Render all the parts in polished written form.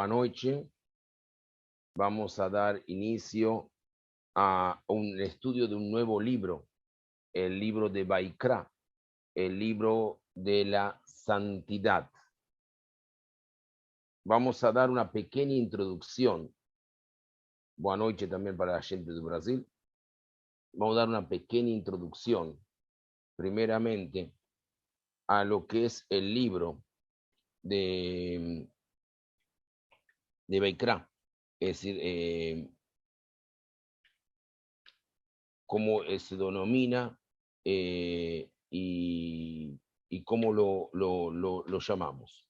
Noche vamos a dar inicio a un estudio de un nuevo libro, el libro de Baikra, el libro de la santidad. Vamos a dar una pequeña introducción. Boa noite también para la gente de Brasil. Vamos a dar una pequeña introducción, primeramente, a lo que es el libro de Baikra, es decir, cómo se denomina y cómo lo llamamos.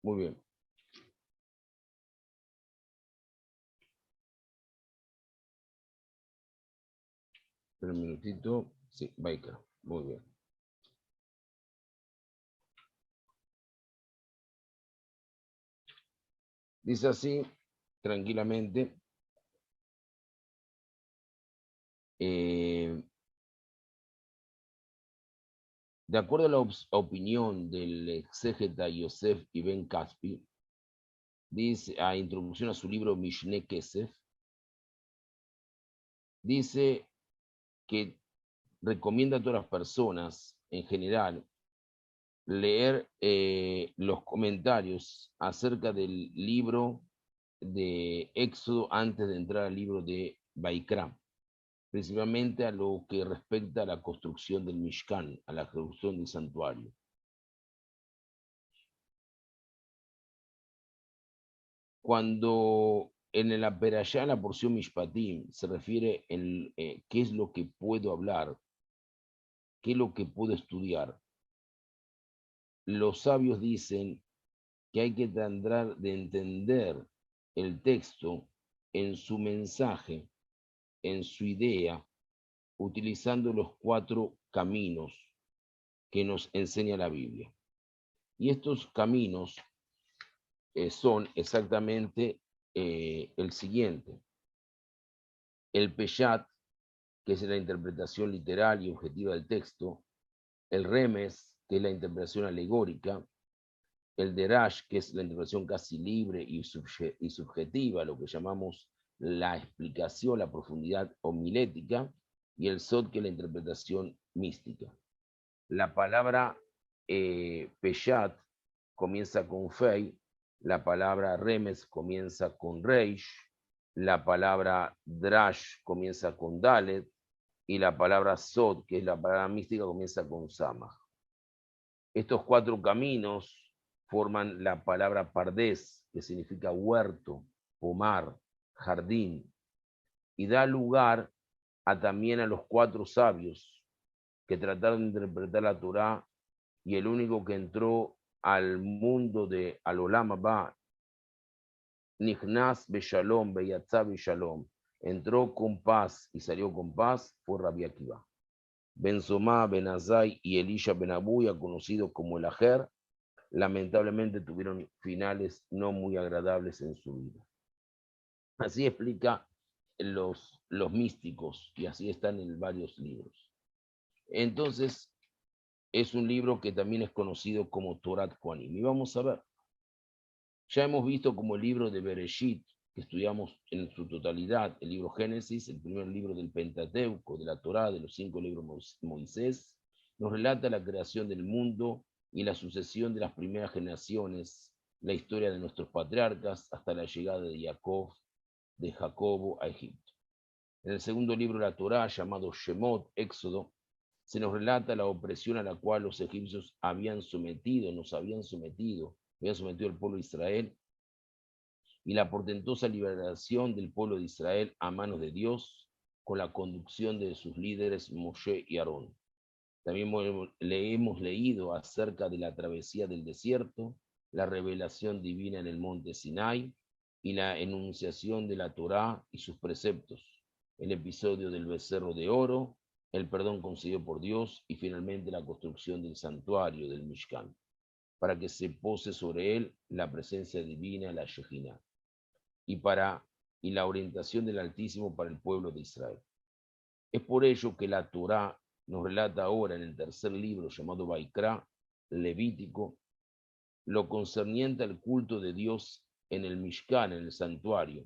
Muy bien. Un minutito. Sí, Baikra. Muy bien. Dice así, tranquilamente. De acuerdo a la opinión del exégeta Yosef Ibn Caspi, dice, a introducción a su libro Mishneh Kesef, dice que recomienda a todas las personas en general leer los comentarios acerca del libro de Éxodo antes de entrar al libro de Baikra, principalmente a lo que respecta a la construcción del Mishkan, a la construcción del santuario. Cuando en la Perashá, en la porción Mishpatim, se refiere en qué es lo que puedo hablar, qué es lo que puedo estudiar, los sabios dicen que hay que tratar de entender el texto en su mensaje, en su idea, utilizando los 4 caminos que nos enseña la Biblia. Y estos caminos son exactamente el siguiente. El Peshat, que es la interpretación literal y objetiva del texto. El Remes, que es la interpretación alegórica. El Derash, que es la interpretación casi libre y subjetiva, lo que llamamos la explicación, la profundidad homilética. Y el Sod, que es la interpretación mística. La palabra Peshat comienza con Fei, la palabra Remes comienza con Reish, la palabra Drash comienza con Dalet y la palabra Sod, que es la palabra mística, comienza con Samach. Estos 4 caminos forman la palabra Pardes, que significa huerto, pomar, jardín, y da lugar también a los 4 sabios que trataron de interpretar la Torá, y el único que entró al mundo de Al-Olam Abba, Nichnas Beshalom, Beyatzá Beshalom, entró con paz y salió con paz, fue Rabbi Akiva. Ben Somá, Ben Azai y Elisha Ben Abuya, conocidos como el Ajer, lamentablemente tuvieron finales no muy agradables en su vida. Así explica los místicos, y así están en varios libros. Entonces, es un libro que también es conocido como Torat Kohanim. Y vamos a ver. Ya hemos visto como el libro de Bereshit, que estudiamos en su totalidad, el libro Génesis, el primer libro del Pentateuco, de la Torá, de los 5 libros de Moisés, nos relata la creación del mundo y la sucesión de las primeras generaciones, la historia de nuestros patriarcas hasta la llegada de Jacobo a Egipto. En el segundo libro de la Torá, llamado Shemot, Éxodo, se nos relata la opresión a la cual los egipcios habían sometido al pueblo de Israel, y la portentosa liberación del pueblo de Israel a manos de Dios con la conducción de sus líderes Moshe y Aarón. También le hemos leído acerca de la travesía del desierto, la revelación divina en el monte Sinai y la enunciación de la Torá y sus preceptos, el episodio del becerro de oro, el perdón concedido por Dios y finalmente la construcción del santuario del Mishkan, para que se pose sobre él la presencia divina, la Shejinah. Y para y la orientación del Altísimo para el pueblo de Israel. Es por ello que la Torá nos relata ahora en el tercer libro llamado Vaikra, Levítico, lo concerniente al culto de Dios en el Mishkan, en el santuario.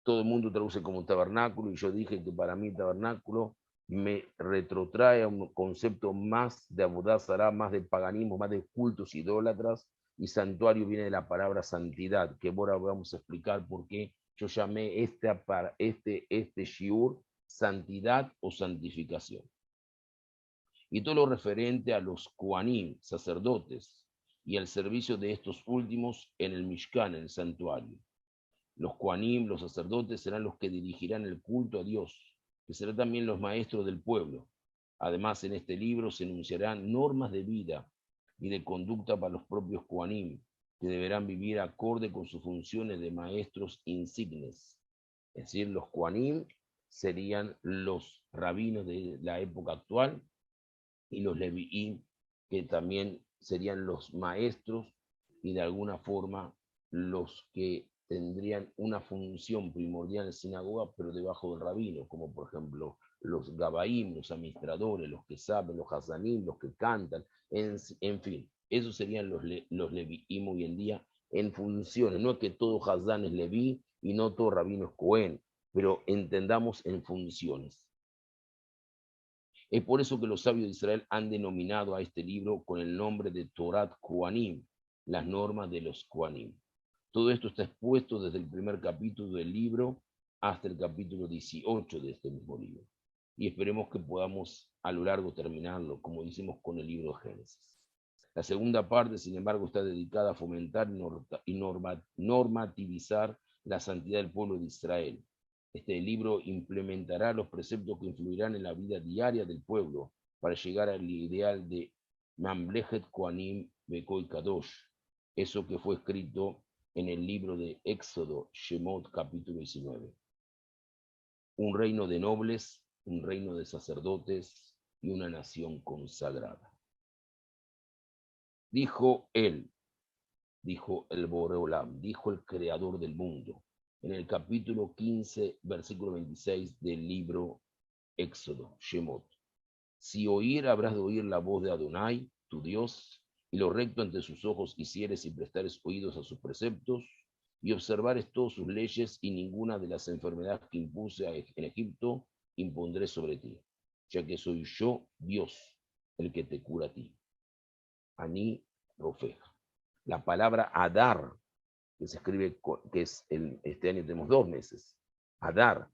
Todo el mundo traduce como tabernáculo, y yo dije que para mí tabernáculo me retrotrae a un concepto más de Abodá Zará, más de paganismo, más de cultos idólatras, y santuario viene de la palabra santidad, que ahora vamos a explicar por qué yo llamé este shiur santidad o santificación. Y todo lo referente a los Kohanim, sacerdotes, y al servicio de estos últimos en el Mishkan, en el santuario. Los Kohanim, los sacerdotes, serán los que dirigirán el culto a Dios, que serán también los maestros del pueblo. Además, en este libro se enunciarán normas de vida y de conducta para los propios Kohanim, que deberán vivir acorde con sus funciones de maestros insignes. Es decir, los Kohanim serían los rabinos de la época actual, y los Levií, que también serían los maestros y de alguna forma los que tendrían una función primordial en sinagoga, pero debajo del rabino, como por ejemplo los Gabaim, los administradores, los que saben, los Hazanim, los que cantan, en fin, esos serían los Leviim hoy en día en funciones. No es que todo Hazán es Leví y no todo rabino es Cohen, pero entendamos en funciones. Es por eso que los sabios de Israel han denominado a este libro con el nombre de Torat Kohanim, las normas de los Kohanim. Todo esto está expuesto desde el primer capítulo del libro hasta el capítulo 18 de este mismo libro. Y esperemos que podamos a lo largo terminarlo, como hicimos con el libro de Génesis. La segunda parte, sin embargo, está dedicada a fomentar y normativizar la santidad del pueblo de Israel. Este libro implementará los preceptos que influirán en la vida diaria del pueblo para llegar al ideal de Mamlechet Kohanim Bekoy Kadosh, eso que fue escrito en el libro de Éxodo, Shemot, capítulo 19. Un reino de nobles, un reino de sacerdotes y una nación consagrada. Dijo él, dijo el Boreolam, dijo el creador del mundo, en el capítulo 15, versículo 26 del libro Éxodo, Shemot. Si oír, habrás de oír la voz de Adonai, tu Dios, y lo recto ante sus ojos hicieres y prestares oídos a sus preceptos, y observares todas sus leyes, y ninguna de las enfermedades que impuse en Egipto impondré sobre ti, ya que soy yo, Dios, el que te cura a ti. Aní Rofeja. La palabra Adar, que se escribe, que es este año tenemos 2 meses. Adar,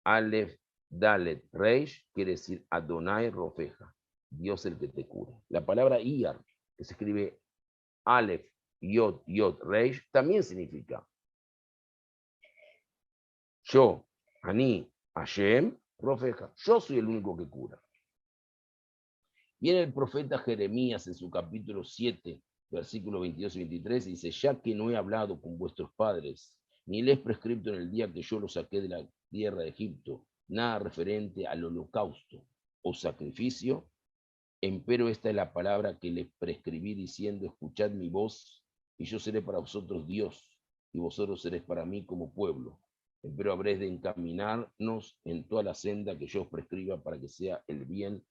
Aleph, Dalet, Reish, quiere decir Adonai Rofeja, Dios el que te cura. La palabra Iyar, que se escribe Aleph, Yod, Yod, Reish, también significa yo, Ani, Hashem, Rofeja. Yo soy el único que cura. Viene el profeta Jeremías en su capítulo 7, versículos 22 y 23, y dice, ya que no he hablado con vuestros padres, ni les he prescrito en el día que yo los saqué de la tierra de Egipto, nada referente al holocausto o sacrificio, empero esta es la palabra que les prescribí diciendo, escuchad mi voz, y yo seré para vosotros Dios, y vosotros seréis para mí como pueblo. Empero habréis de encaminarnos en toda la senda que yo os prescriba para que sea el bien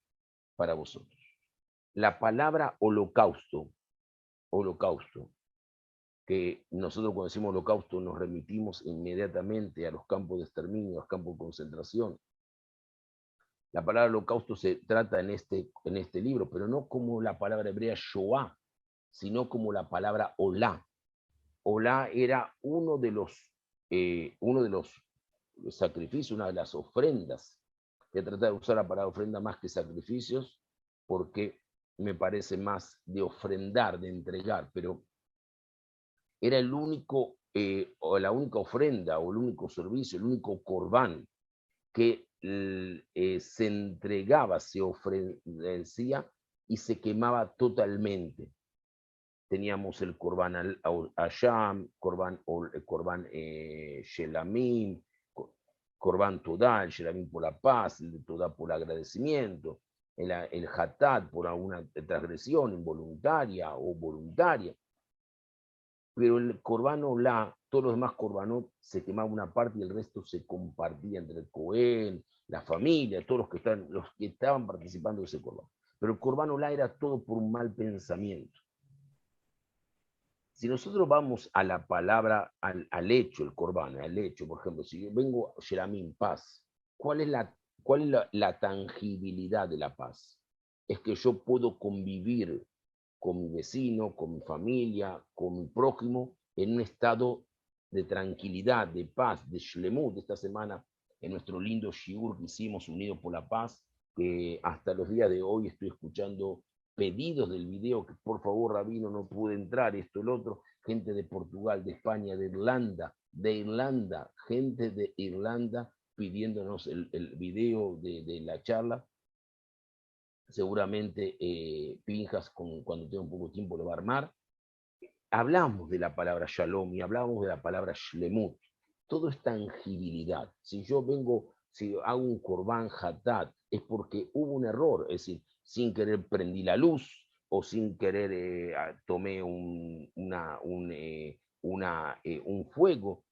para vosotros. La palabra holocausto, que nosotros cuando decimos holocausto nos remitimos inmediatamente a los campos de exterminio, a los campos de concentración. La palabra holocausto se trata en este libro, pero no como la palabra hebrea Shoah, sino como la palabra Olá. Olá era uno de los sacrificios, una de las ofrendas. Voy a tratar de usar la palabra ofrenda más que sacrificios, porque me parece más de ofrendar, de entregar, pero era el único, o la única ofrenda, o el único servicio, el único corbán que se entregaba, se ofrecía y se quemaba totalmente. Teníamos el corbán Asham, corbán Shelamim, corbán Todá, el Shelamim por la paz, el Todá por el agradecimiento, el Hatat por alguna transgresión involuntaria o voluntaria. Pero el corbán Olá todos los demás Corbanot se quemaba una parte y el resto se compartía entre el Cohen, la familia, todos los que estaban participando de ese Corban. Pero el Corban Olá era todo por un mal pensamiento. Si nosotros vamos a la palabra, al hecho, el Corban, al hecho, por ejemplo, si yo vengo a Sheramim, paz, ¿cuál es la tangibilidad de la paz? Es que yo puedo convivir con mi vecino, con mi familia, con mi prójimo, en un estado de tranquilidad, de paz, de shlemut. Esta semana, en nuestro lindo shiur que hicimos, Unidos por la Paz, que hasta los días de hoy estoy escuchando pedidos del video, que por favor, Rabino, no pude entrar, esto, el otro, gente de Portugal, de España, de Irlanda, gente de Irlanda pidiéndonos el video de la charla. Seguramente Pinjas, cuando tenga un poco de tiempo, lo va a armar. Hablamos de la palabra shalom y hablamos de la palabra shlemut. Todo es tangibilidad. Si hago un korban hatat, es porque hubo un error, es decir, sin querer prendí la luz o sin querer tomé un fuego,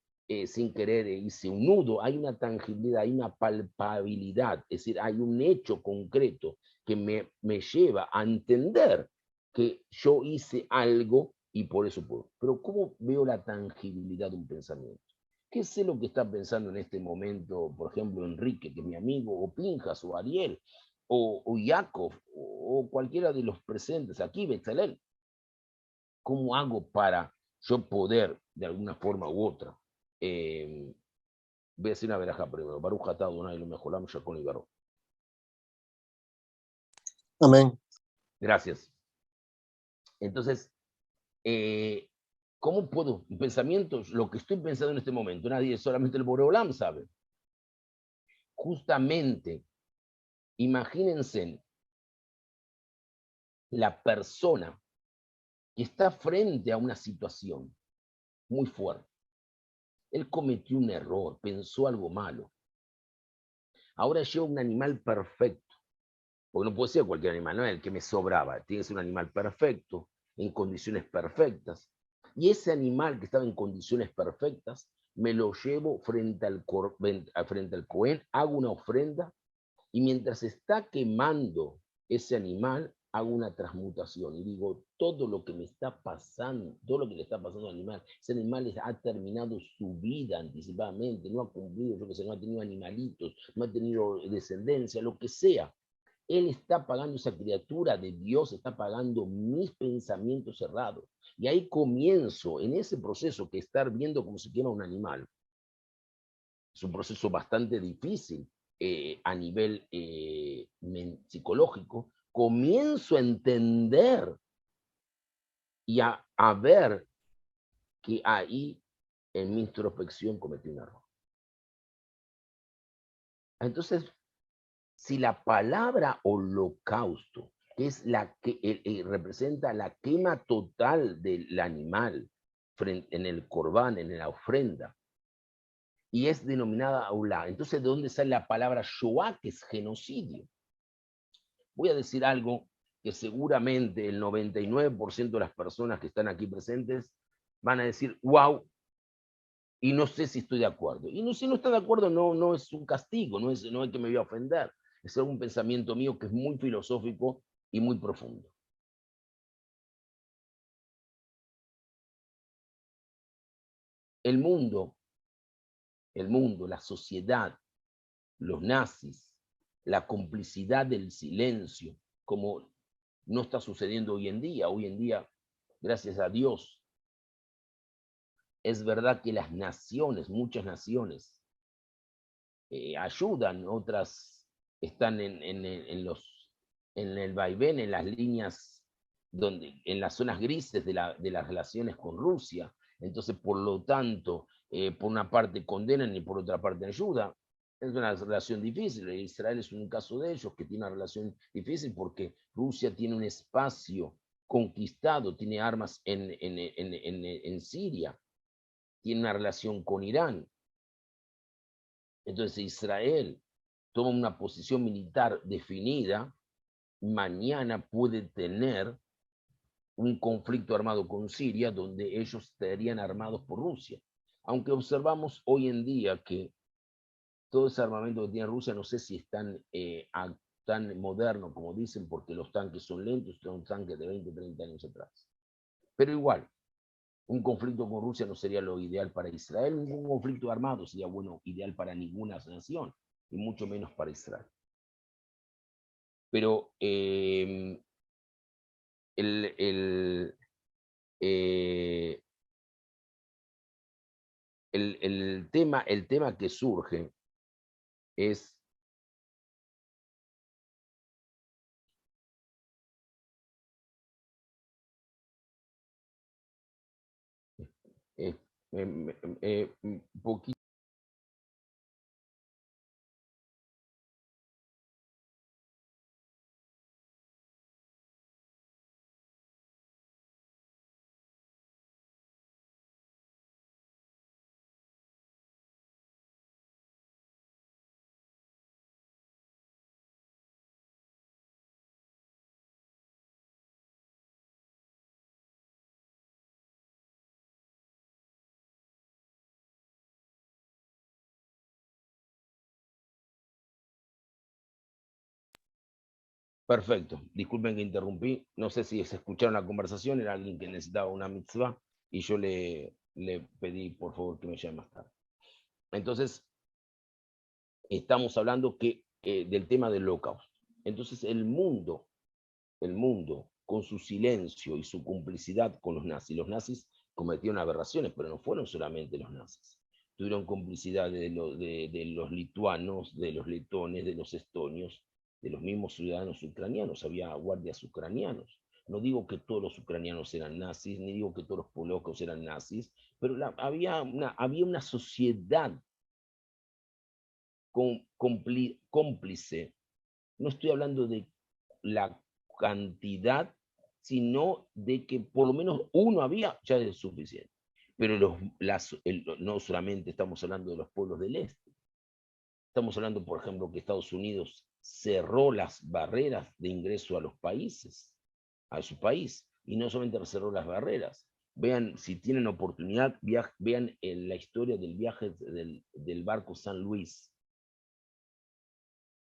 sin querer hice un nudo. Hay una tangibilidad, hay una palpabilidad, es decir, hay un hecho concreto que me lleva a entender que yo hice algo y por eso puedo. Pero ¿cómo veo la tangibilidad de un pensamiento? ¿Qué sé lo que está pensando en este momento, por ejemplo, Enrique, que es mi amigo, o Pinjas, o Ariel, o Jacob, o cualquiera de los presentes aquí, Betzalel? ¿Cómo hago para yo poder, de alguna forma u otra, voy a decir una veraja primero, Baruch atah Adonai lo mejoram Shakon y Baró. Amén. Gracias. Entonces, ¿cómo puedo? Pensamientos, lo que estoy pensando en este momento, nadie, solamente el Boreolam sabe. Justamente, imagínense la persona que está frente a una situación muy fuerte. Él cometió un error, pensó algo malo. Ahora lleva un animal perfecto, porque no puede ser cualquier animal, no es el que me sobraba, tiene que ser un animal perfecto, en condiciones perfectas. Y ese animal que estaba en condiciones perfectas, me lo llevo frente al Cohen, hago una ofrenda, y mientras está quemando ese animal, hago una transmutación y digo, todo lo que me está pasando, todo lo que le está pasando al animal, ese animal ha terminado su vida anticipadamente, no ha cumplido, yo que sé, no ha tenido animalitos, no ha tenido descendencia, lo que sea. Él está pagando, esa criatura de Dios está pagando mis pensamientos errados. Y ahí comienzo, en ese proceso que estar viendo cómo se quema un animal, es un proceso bastante difícil a nivel psicológico, comienzo a entender y a ver que ahí en mi introspección cometí un error. Entonces, si la palabra holocausto, que es la que representa la quema total del animal en el corbán, en la ofrenda, y es denominada aulá, entonces, ¿de dónde sale la palabra shoah, que es genocidio? Voy a decir algo que seguramente el 99% de las personas que están aquí presentes van a decir, wow, y no sé si estoy de acuerdo. Y no, si no está de acuerdo, no es un castigo, no es que me voy a ofender. Es un pensamiento mío que es muy filosófico y muy profundo. El mundo, la sociedad, los nazis, la complicidad del silencio, como no está sucediendo hoy en día. Hoy en día, gracias a Dios, es verdad que las naciones, muchas naciones, ayudan, otras están en el vaivén, en las líneas, en las zonas grises de las relaciones con Rusia. Entonces, por lo tanto, por una parte condenan y por otra parte ayudan. Es una relación difícil. Israel es un caso de ellos que tiene una relación difícil porque Rusia tiene un espacio conquistado, tiene armas en Siria, tiene una relación con Irán. Entonces Israel toma una posición militar definida, mañana puede tener un conflicto armado con Siria donde ellos estarían armados por Rusia. Aunque observamos hoy en día que todo ese armamento que tiene Rusia, no sé si es tan, tan moderno como dicen, porque los tanques son lentos, son tanques de 20, 30 años atrás. Pero igual, un conflicto con Rusia no sería lo ideal para Israel, ningún conflicto armado sería bueno, ideal para ninguna nación, y mucho menos para Israel. Pero el, el, eh, el tema que surge es eh, un poquito. Perfecto, disculpen que interrumpí, no sé si se escucharon la conversación, era alguien que necesitaba una mitzvah y yo le pedí por favor que me llame más tarde. Entonces, estamos hablando del tema del holocausto. Entonces, el mundo, con su silencio y su complicidad con los nazis cometieron aberraciones, pero no fueron solamente los nazis. Tuvieron complicidad de los lituanos, de los letones, de los estonios, de los mismos ciudadanos ucranianos. Había guardias ucranianos. No digo que todos los ucranianos eran nazis, ni digo que todos los polacos eran nazis, pero había una sociedad cómplice. No estoy hablando de la cantidad, sino de que por lo menos uno había, ya es suficiente. Pero no solamente estamos hablando de los pueblos del este, estamos hablando, por ejemplo, que Estados Unidos cerró las barreras de ingreso a los países, a su país, y no solamente cerró las barreras. Vean, si tienen oportunidad, vean la historia del viaje del barco San Luis,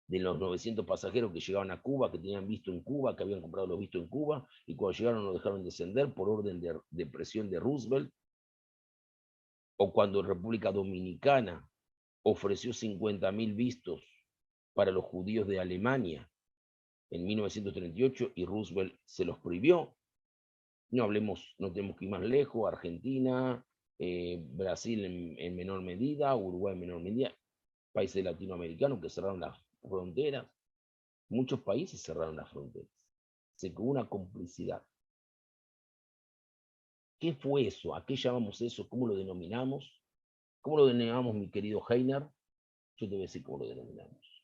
de los 900 pasajeros que llegaban a Cuba, que tenían visto en Cuba, que habían comprado los vistos en Cuba, y cuando llegaron no dejaron descender por orden de presión de Roosevelt, o cuando República Dominicana ofreció 50.000 vistos para los judíos de Alemania en 1938 y Roosevelt se los prohibió. No hablemos, no tenemos que ir más lejos, Argentina, Brasil en menor medida, Uruguay en menor medida, países latinoamericanos que cerraron las fronteras. Muchos países cerraron las fronteras. Se creó una complicidad. ¿Qué fue eso? ¿A qué llamamos eso? ¿Cómo lo denominamos? ¿Cómo lo denominamos, mi querido Heiner? Yo te voy a decir cómo lo denominamos.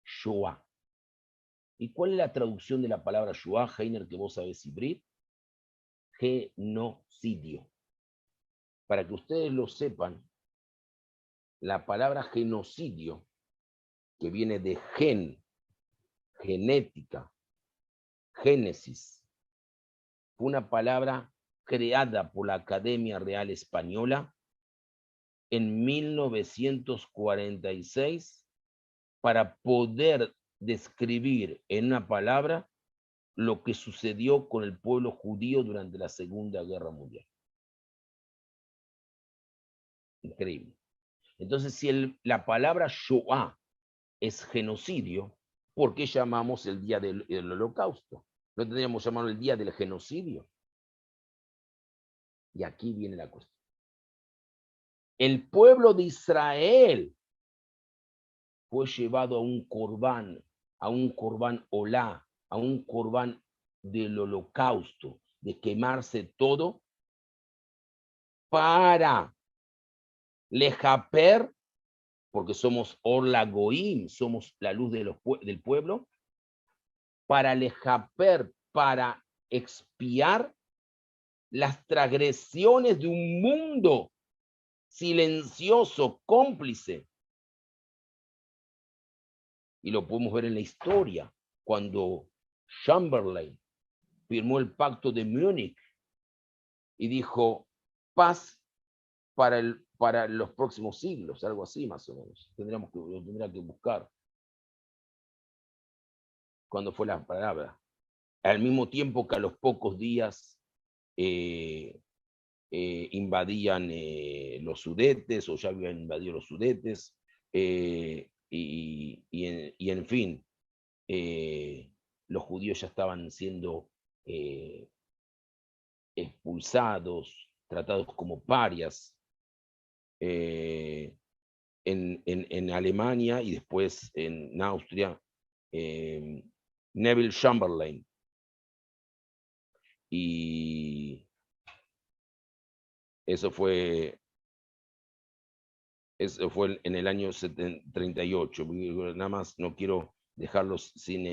Shoah. ¿Y cuál es la traducción de la palabra Shoah, Heiner, que vos sabés hibrid? Genocidio. Para que ustedes lo sepan, la palabra genocidio, que viene de genética, génesis, fue una palabra creada por la Academia Real Española en 1946 para poder describir en una palabra lo que sucedió con el pueblo judío durante la Segunda Guerra Mundial. Increíble. Entonces, si la palabra Shoah es genocidio, ¿por qué llamamos el día del Holocausto? ¿No tendríamos llamarlo el día del genocidio? Y aquí viene la cuestión. El pueblo de Israel fue llevado a un corbán olá, a un corbán del holocausto, de quemarse todo, para lejaper, porque somos Orla Goim, somos la luz del pueblo, para lejaper, para expiar las transgresiones de un mundo silencioso, cómplice. Y lo podemos ver en la historia, cuando Chamberlain firmó el pacto de Múnich y dijo paz para los próximos siglos, algo así más o menos. Lo tendría que buscar. Cuando fue la palabra. Al mismo tiempo que a los pocos días invadían los Sudetes, o ya habían invadido los Sudetes, y en fin, los judíos ya estaban siendo expulsados, tratados como parias en Alemania y después en Austria, Neville Chamberlain. Y eso fue en el año 38. Nada más no quiero dejarlos sin...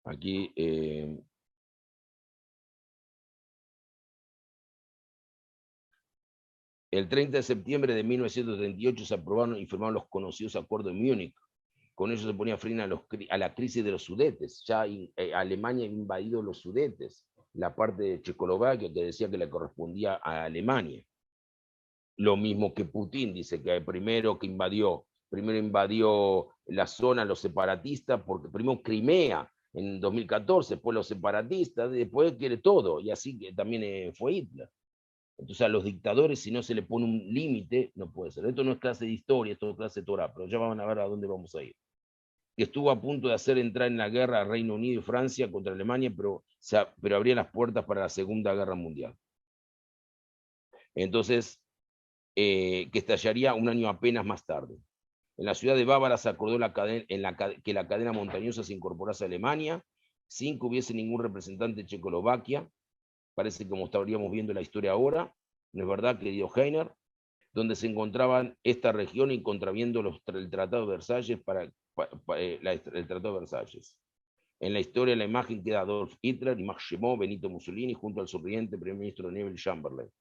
aquí... el 30 de septiembre de 1938 se aprobaron y firmaron los conocidos acuerdos de Múnich. Con ello se ponía fin a la crisis de los Sudetes. Ya Alemania había invadido los Sudetes, la parte de Checoslovaquia que decía que le correspondía a Alemania. Lo mismo que Putin dice que primero invadió la zona los separatistas, porque primero Crimea en 2014, después los separatistas, después quiere todo, y así que también fue Hitler. Entonces a los dictadores, si no se le pone un límite, no puede ser. Esto no es clase de historia, esto es clase de Torah, pero ya van a ver a dónde vamos a ir. Que estuvo a punto de hacer entrar en la guerra a Reino Unido y Francia contra Alemania, pero abría las puertas para la Segunda Guerra Mundial. Entonces, que estallaría un año apenas más tarde. En la ciudad de Bávara se acordó que la cadena montañosa se incorporase a Alemania, sin que hubiese ningún representante de Checoslovaquia. Parece como estaríamos viendo la historia ahora, ¿no es verdad, querido Heiner? Donde se encontraban esta región y contraviendo el Tratado de Versalles el Tratado de Versalles. En la historia la imagen queda Adolf Hitler y Max Schmerow, Benito Mussolini, junto al sonriente primer ministro Neville Chamberlain.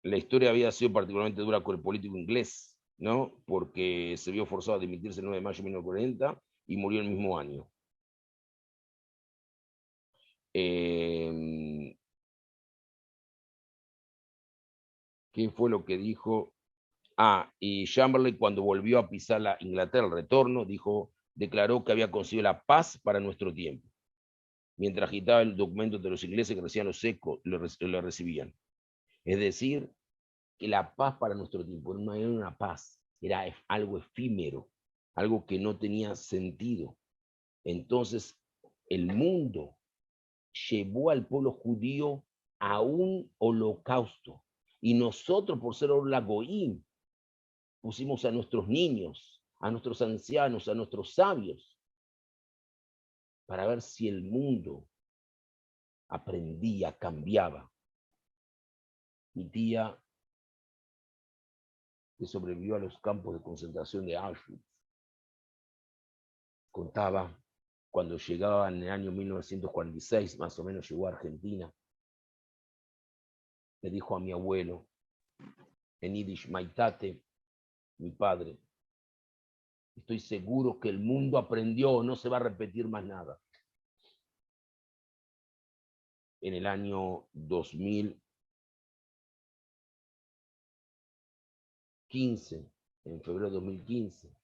La historia había sido particularmente dura con el político inglés, ¿no? Porque se vio forzado a dimitirse el 9 de mayo de 1940 y murió el mismo año. ¿Qué fue lo que dijo? Y Chamberlain, cuando volvió a pisar la Inglaterra, el retorno, declaró que había conseguido la paz para nuestro tiempo. Mientras agitaba el documento de los ingleses que recibían los ecos, lo recibían. Es decir, que la paz para nuestro tiempo no era una paz, era algo efímero, algo que no tenía sentido. Entonces, el mundo llevó al pueblo judío a un holocausto. Y nosotros, por ser la Goín, pusimos a nuestros niños, a nuestros ancianos, a nuestros sabios, para ver si el mundo aprendía, cambiaba. Mi tía, que sobrevivió a los campos de concentración de Auschwitz, contaba cuando llegaba en el año 1946, más o menos llegó a Argentina, le dijo a mi abuelo, en yiddish, Maitate, mi padre, estoy seguro que el mundo aprendió, no se va a repetir más nada. En el año 2015, en febrero de 2015,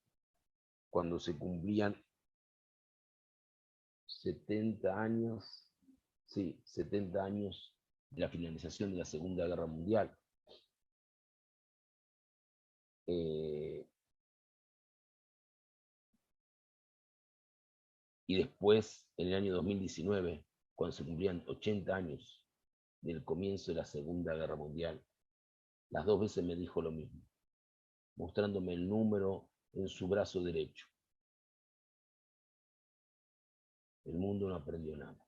cuando se cumplían 70 años, sí, 70 años de la finalización de la Segunda Guerra Mundial. Y después, en el año 2019, cuando se cumplían 80 años del comienzo de la Segunda Guerra Mundial, las dos veces me dijo lo mismo, mostrándome el número en su brazo derecho. El mundo no aprendió nada.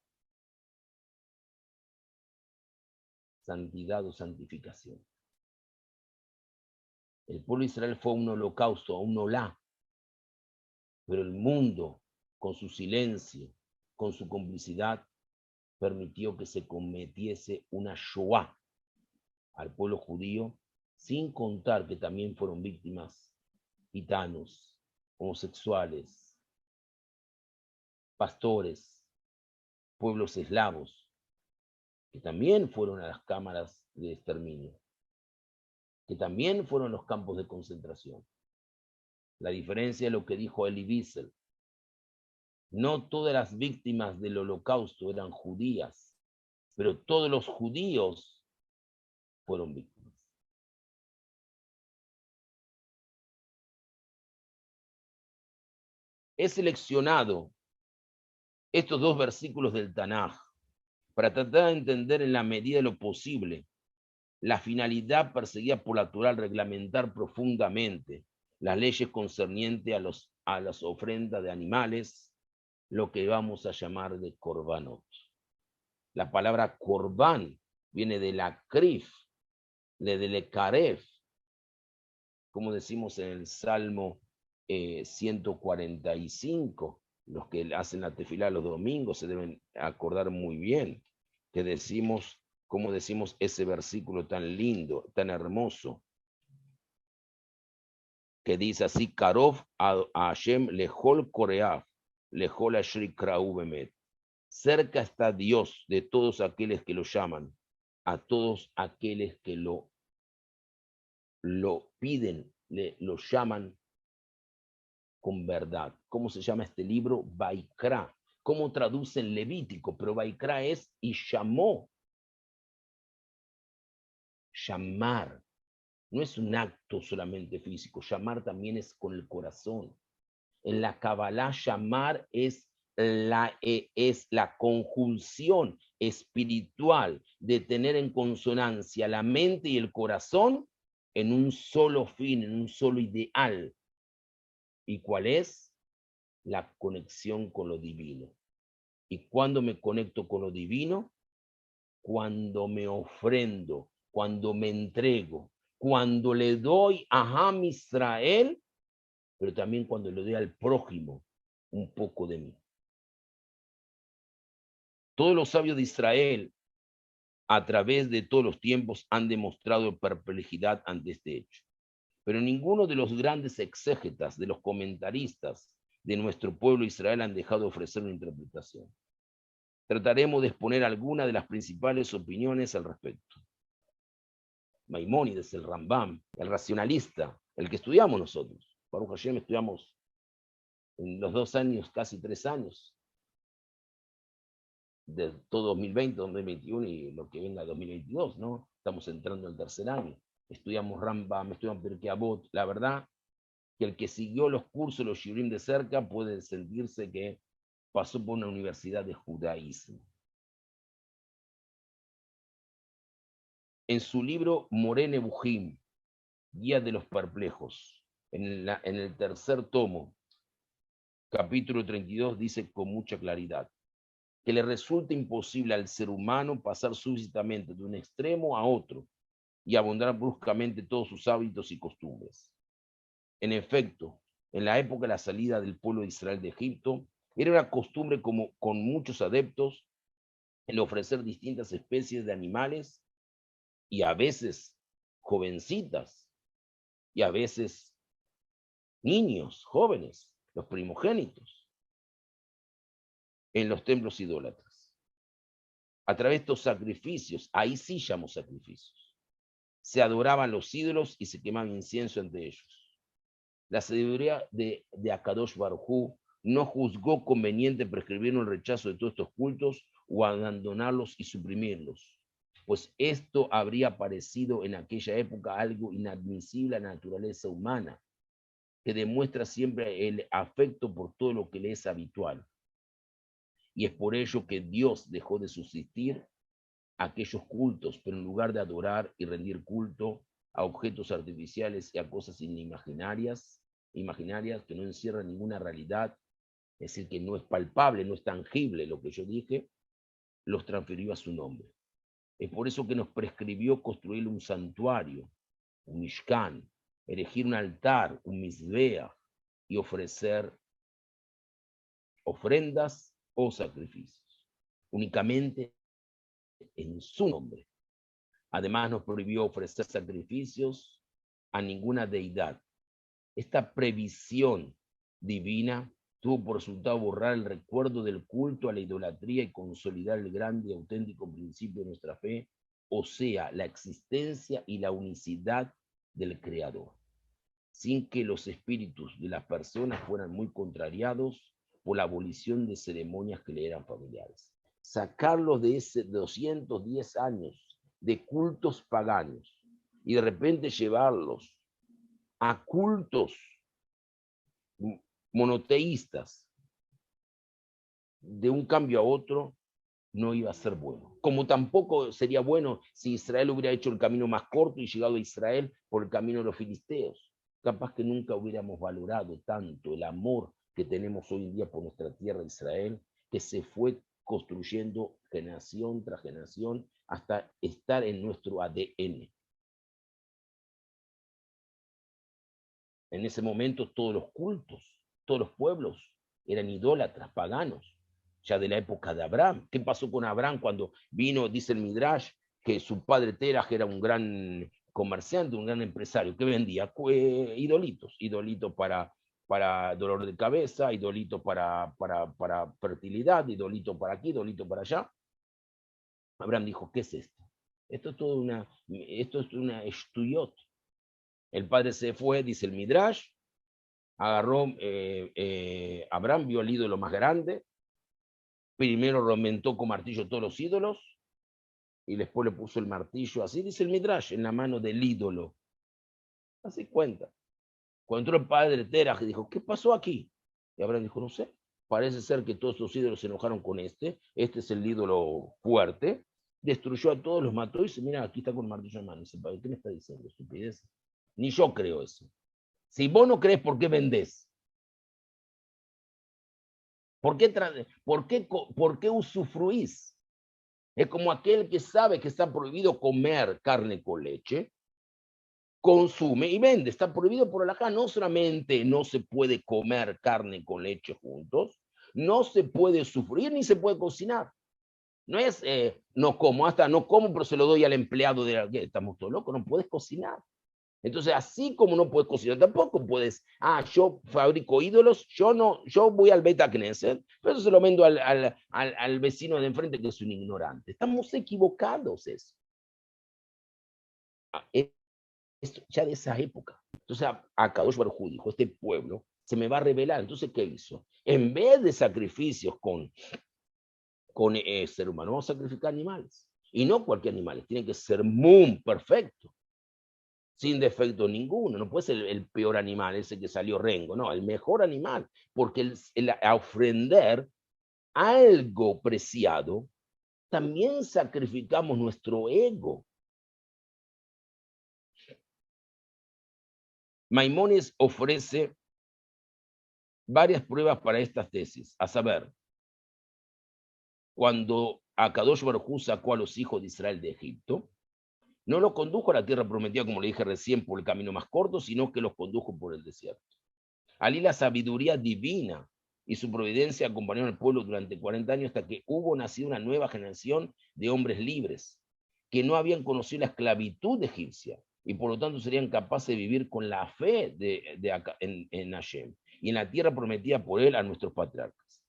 Santidad o santificación. El pueblo de Israel fue un holocausto, un olá, pero el mundo, con su silencio, con su complicidad, permitió que se cometiese una Shoah al pueblo judío, sin contar que también fueron víctimas gitanos, homosexuales, pastores, pueblos eslavos, que también fueron a las cámaras de exterminio, que también fueron los campos de concentración. La diferencia es lo que dijo Elie Wiesel. No todas las víctimas del holocausto eran judías, pero todos los judíos fueron víctimas. He seleccionado estos dos versículos del Tanaj para tratar de entender en la medida de lo posible la finalidad perseguida por la Torá al reglamentar profundamente las leyes concernientes a las ofrendas de animales, lo que vamos a llamar de korbanot. La palabra korban viene de la krif, del ekaref, como decimos en el Salmo 145, los que hacen la tefilá los domingos se deben acordar muy bien que decimos, como decimos ese versículo tan lindo, tan hermoso, que dice así: Karov a Hashem lejol koreaf, lejol ashri krau bemet. Cerca está Dios de todos aquellos que lo llaman, a todos aquellos que lo piden, lo llaman con verdad. ¿Cómo se llama este libro? Vaikra. ¿Cómo traduce en Levítico? Pero Vaikra es y llamó. Llamar. No es un acto solamente físico. Llamar también es con el corazón. En la Kabbalah, llamar es la conjunción espiritual de tener en consonancia la mente y el corazón en un solo fin, en un solo ideal. ¿Y cuál es? La conexión con lo divino. ¿Y cuándo me conecto con lo divino? Cuando me ofrendo, cuando me entrego, cuando le doy a Ham Israel, pero también cuando le doy al prójimo un poco de mí. Todos los sabios de Israel, a través de todos los tiempos, han demostrado perplejidad ante este hecho. Pero ninguno de los grandes exégetas, de los comentaristas de nuestro pueblo Israel han dejado de ofrecer una interpretación. Trataremos de exponer algunas de las principales opiniones al respecto. Maimónides, el Rambam, el racionalista, el que estudiamos nosotros. Baruch Hashem estudiamos en los 2 años, casi 3 años, de todo 2020, 2021 y lo que venga 2022, ¿no? Estamos entrando en el 3er año. Estudiamos Rambam, estudiamos Pirkei Avot. La verdad que el que siguió los cursos, los shiurim de cerca, puede sentirse que pasó por una universidad de judaísmo. En su libro Moreh Nevuchim, Guía de los Perplejos, en el 3er tomo, capítulo 32, dice con mucha claridad que le resulta imposible al ser humano pasar súbitamente de un extremo a otro y abandonar bruscamente todos sus hábitos y costumbres. En efecto, en la época de la salida del pueblo de Israel de Egipto, era una costumbre como con muchos adeptos el ofrecer distintas especies de animales y a veces jovencitas y a veces niños, jóvenes, los primogénitos, en los templos idólatras. A través de estos sacrificios, ahí sí llamo sacrificios, se adoraban los ídolos y se quemaban incienso entre ellos. La sabiduría de Akadosh Baruj Hu no juzgó conveniente prescribir el rechazo de todos estos cultos o abandonarlos y suprimirlos, pues esto habría parecido en aquella época algo inadmisible a la naturaleza humana, que demuestra siempre el afecto por todo lo que le es habitual. Y es por ello que Dios dejó de subsistir aquellos cultos, pero en lugar de adorar y rendir culto a objetos artificiales y a cosas imaginarias que no encierran ninguna realidad, es decir, que no es palpable, no es tangible lo que yo dije, los transfirió a su nombre. Es por eso que nos prescribió construir un santuario, un mishkan, erigir un altar, un mizbeach, y ofrecer ofrendas o sacrificios. únicamente en su nombre. Además, nos prohibió ofrecer sacrificios a ninguna deidad. Esta previsión divina tuvo por resultado borrar el recuerdo del culto a la idolatría y consolidar el grande y auténtico principio de nuestra fe, o sea, la existencia y la unicidad del Creador, sin que los espíritus de las personas fueran muy contrariados por la abolición de ceremonias que le eran familiares. Sacarlos de ese 210 años de cultos paganos y de repente llevarlos a cultos monoteístas de un cambio a otro, no iba a ser bueno. Como tampoco sería bueno si Israel hubiera hecho el camino más corto y llegado a Israel por el camino de los filisteos. Capaz que nunca hubiéramos valorado tanto el amor que tenemos hoy en día por nuestra tierra Israel, que se fue construyendo generación tras generación hasta estar en nuestro ADN. En ese momento todos los cultos, todos los pueblos eran idólatras, paganos, ya de la época de Abraham. ¿Qué pasó con Abraham cuando vino, dice el Midrash, que su padre Teraj era un gran comerciante, un gran empresario, que vendía idolitos para dolor de cabeza, idolitos para fertilidad, idolitos para aquí, idolitos para allá? Abraham dijo, ¿qué es esto? Esto es una estuyot. El padre se fue, dice el Midrash, agarró, Abraham vio al ídolo más grande, primero reventó con martillo todos los ídolos, y después le puso el martillo, así dice el Midrash, en la mano del ídolo. Así cuenta. Cuando entró el padre Teraj y dijo, ¿qué pasó aquí? Y Abraham dijo, no sé, parece ser que todos los ídolos se enojaron con este es el ídolo fuerte, destruyó a todos, los mató y dice, mira, aquí está con el martillo en mano. Dice, ¿qué me está diciendo, estupidez? Ni yo creo eso. Si vos no crees, ¿por qué vendés? ¿Por qué usufruís? Es como aquel que sabe que está prohibido comer carne con leche, consume y vende. Está prohibido por alajá. No solamente no se puede comer carne con leche juntos, no se puede sufrir ni se puede cocinar. No es, no como, hasta no como, pero se lo doy al empleado de la... Estamos todos locos, no puedes cocinar. Entonces, así como no puedes cocinar, tampoco puedes, yo fabrico ídolos, yo voy al Beta Knesset, pero eso se lo vendo al vecino de enfrente que es un ignorante. Estamos equivocados eso. Esto ya de esa época. Entonces, a Kadosh Baruj Hu dijo, este pueblo se me va a revelar. Entonces, ¿qué hizo? En vez de sacrificios con ser humano, vamos a sacrificar animales. Y no cualquier animal, tiene que ser muy perfecto, sin defecto ninguno. No puede ser el peor animal, ese que salió rengo, no, el mejor animal, porque a ofrender algo preciado, también sacrificamos nuestro ego. Maimónides ofrece varias pruebas para estas tesis, a saber, cuando Akadosh Baruj Hu sacó a los hijos de Israel de Egipto, no los condujo a la tierra prometida, como le dije recién, por el camino más corto, sino que los condujo por el desierto. Allí la sabiduría divina y su providencia acompañaron al pueblo durante 40 años hasta que hubo nacido una nueva generación de hombres libres que no habían conocido la esclavitud egipcia y por lo tanto serían capaces de vivir con la fe en Hashem y en la tierra prometida por él a nuestros patriarcas.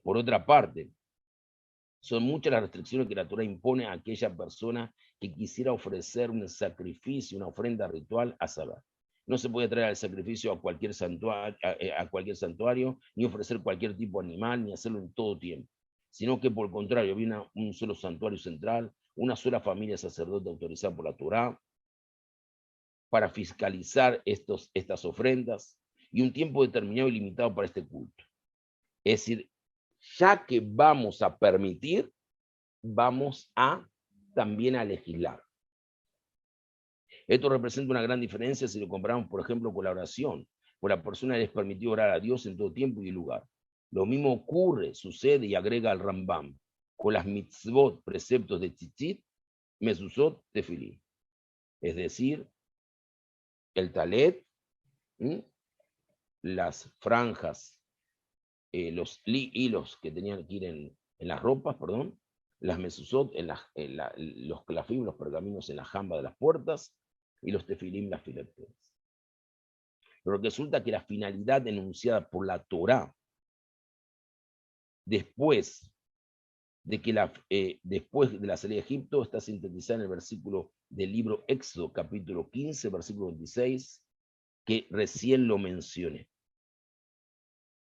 Por otra parte, son muchas las restricciones que la Torah impone a aquella persona que quisiera ofrecer un sacrificio, una ofrenda ritual a saber. No se puede traer el sacrificio a cualquier santuario, ni ofrecer cualquier tipo de animal, ni hacerlo en todo tiempo, sino que por el contrario, había un solo santuario central, una sola familia sacerdote autorizada por la Torah para fiscalizar estas ofrendas y un tiempo determinado y limitado para este culto. Es decir, ya que vamos a permitir, vamos también a legislar. Esto representa una gran diferencia si lo comparamos, por ejemplo, con la oración. Por la persona les permitió orar a Dios en todo tiempo y lugar. Lo mismo sucede y agrega al Rambam con las mitzvot, preceptos de tzitzit, mezuzot, tefilín. Es decir, el talet, las franjas, los hilos que tenían que ir en las ropas, las mezuzot, los clafim, los pergaminos en la jamba de las puertas, y los tefilim, las fileteras. Pero resulta que la finalidad enunciada por la Torá, después después de la salida de Egipto, está sintetizada en el versículo del libro Éxodo, capítulo 15, versículo 26, que recién lo mencioné.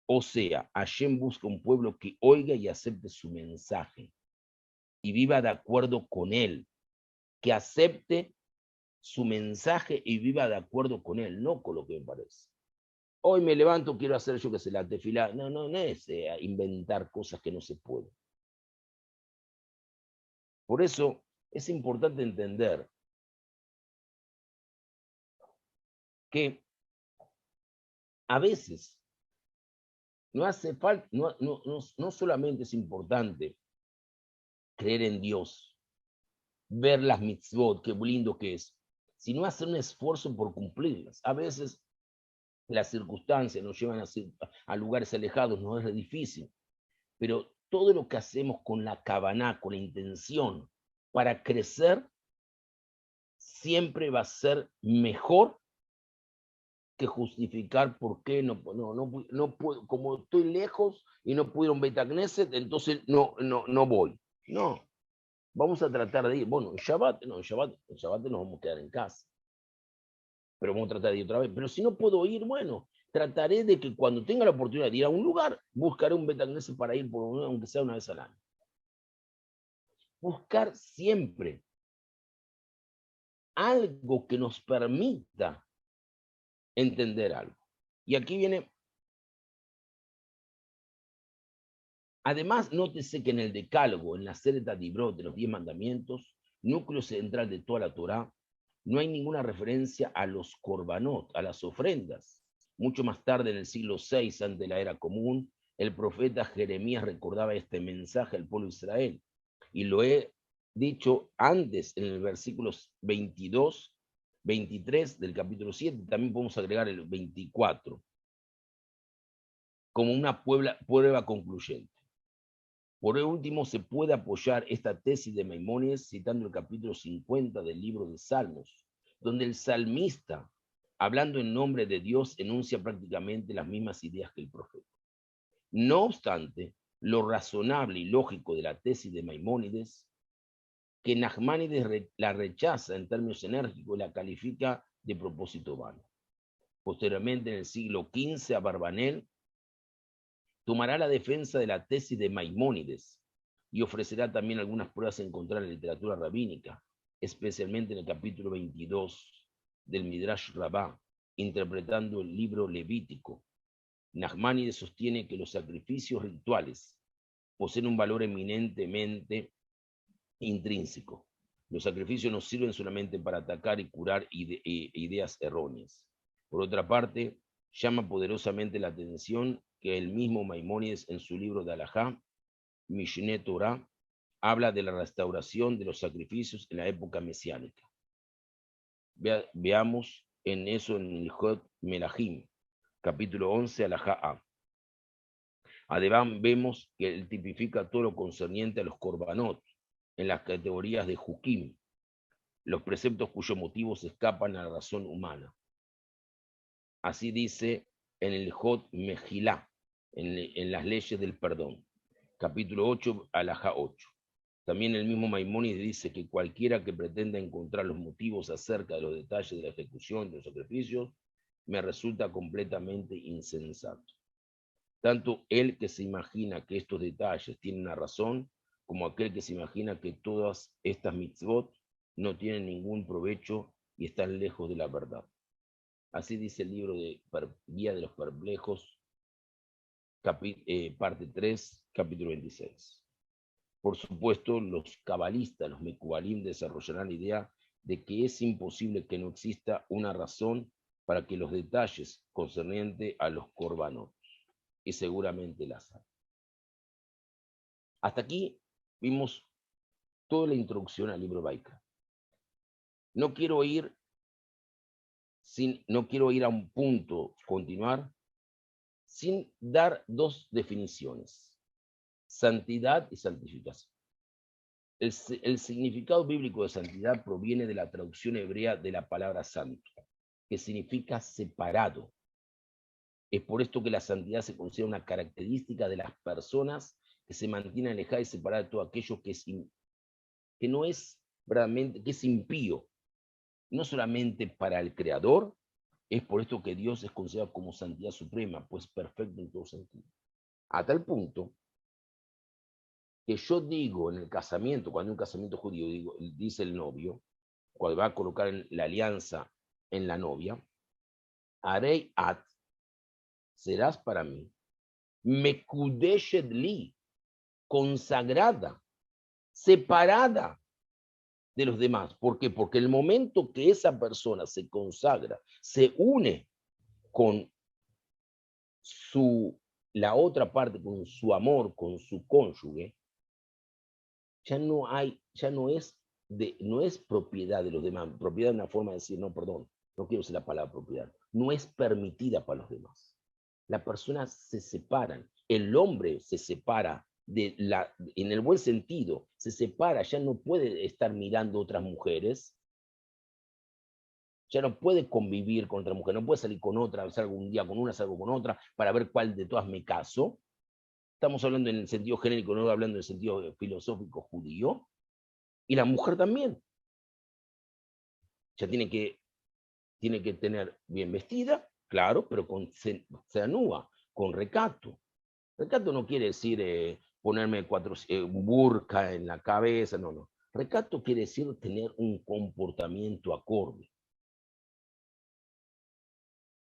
O sea, Hashem busca un pueblo que oiga y acepte su mensaje y viva de acuerdo con él, que acepte su mensaje y viva de acuerdo con él, no con lo que me parece. Hoy me levanto, quiero hacer yo que se la tefilá. No es inventar cosas que no se pueden. Por eso es importante entender que a veces no hace falta, no solamente es importante creer en Dios, ver las mitzvot, qué lindo que es, sino hacer un esfuerzo por cumplirlas. A veces las circunstancias nos llevan a lugares alejados, no es difícil, pero todo lo que hacemos con la kavaná, con la intención para crecer, siempre va a ser mejor que justificar por qué no puedo, como estoy lejos y no puedo ir a un Beit Knesset, entonces no voy. No, vamos a tratar de ir. Bueno, en Shabbat nos vamos a quedar en casa, pero vamos a tratar de ir otra vez. Pero si no puedo ir, bueno, trataré de que cuando tenga la oportunidad de ir a un lugar, buscaré un Beit Knesset para ir, aunque sea una vez al año. Buscar siempre algo que nos permita entender algo. Y aquí viene. Además, nótese que en el Decálogo, en la Seret Dibrot de los 10 mandamientos, núcleo central de toda la Torá, no hay ninguna referencia a los korbanot, a las ofrendas. Mucho más tarde, en el siglo VI, antes de la era común, el profeta Jeremías recordaba este mensaje al pueblo de Israel. Y lo he dicho antes en el versículos 22, 23 del capítulo 7, también podemos agregar el 24, como una prueba concluyente. Por último, se puede apoyar esta tesis de Maimónides citando el capítulo 50 del libro de Salmos, donde el salmista, hablando en nombre de Dios, enuncia prácticamente las mismas ideas que el profeta. No obstante, lo razonable y lógico de la tesis de Maimónides, que Nachmanides la rechaza en términos enérgicos y la califica de propósito vano. Posteriormente, en el siglo XV, Abarbanel tomará la defensa de la tesis de Maimónides y ofrecerá también algunas pruebas en contra de la literatura rabínica, especialmente en el capítulo 22 del Midrash Rabbah, interpretando el libro Levítico. Nachmanides sostiene que los sacrificios rituales poseen un valor eminentemente intrínseco. Los sacrificios no sirven solamente para atacar y curar ideas erróneas. Por otra parte, llama poderosamente la atención que el mismo Maimónides en su libro de Alajá, Mishneh Torah, habla de la restauración de los sacrificios en la época mesiánica. Veamos en eso en el Jot Melahim, capítulo 11, Alajá A. Además, vemos que él tipifica todo lo concerniente a los korbanot en las categorías de Jukim, los preceptos cuyos motivos escapan a la razón humana. Así dice en el Jot Mejilá, en las leyes del perdón, capítulo 8, alajá 8. También el mismo Maimónides dice que cualquiera que pretenda encontrar los motivos acerca de los detalles de la ejecución de los sacrificios, me resulta completamente insensato. Tanto el que se imagina que estos detalles tienen una razón, como aquel que se imagina que todas estas mitzvot no tienen ningún provecho y están lejos de la verdad. Así dice el libro de Guía de los Perplejos, parte 3, capítulo 26. Por supuesto, los cabalistas, los mekubalim, desarrollarán la idea de que es imposible que no exista una razón para que los detalles concernientes a los korbanot, y seguramente las hay. Hasta aquí vimos toda la introducción al libro Baikra. No quiero ir a un punto, continuar, sin dar dos definiciones: santidad y santificación. El significado bíblico de santidad proviene de la traducción hebrea de la palabra santo, que significa separado. Es por esto que la santidad se considera una característica de las personas que se mantienen alejadas y separadas de todo aquello que no es verdaderamente, que es impío, no solamente para el Creador. Es por esto que Dios es considerado como santidad suprema, pues perfecto en todo sentido. A tal punto que yo digo en el casamiento, cuando hay un casamiento judío, dice el novio, cuando va a colocar la alianza en la novia, Arei at, serás para mí, Mekudeshet li, consagrada, separada de los demás. ¿Por qué? Porque el momento que esa persona se consagra, se une con la otra parte, con su amor, con su cónyuge, ya no es propiedad de los demás. Propiedad es una forma de decir, no, perdón, no quiero usar la palabra propiedad. No es permitida para los demás. Las personas se separan. El hombre se separa en el buen sentido, se separa, ya no puede estar mirando otras mujeres, ya no puede convivir con otra mujer, no puede salir con otra, salgo un día con una, salgo con otra, para ver cuál de todas me caso. Estamos hablando en el sentido genérico, no hablando en el sentido filosófico judío. Y la mujer también. Ya tiene que tener bien vestida, claro, pero se anúa, con recato. Recato no quiere decir ponerme burka en la cabeza, no, no. Recato quiere decir tener un comportamiento acorde.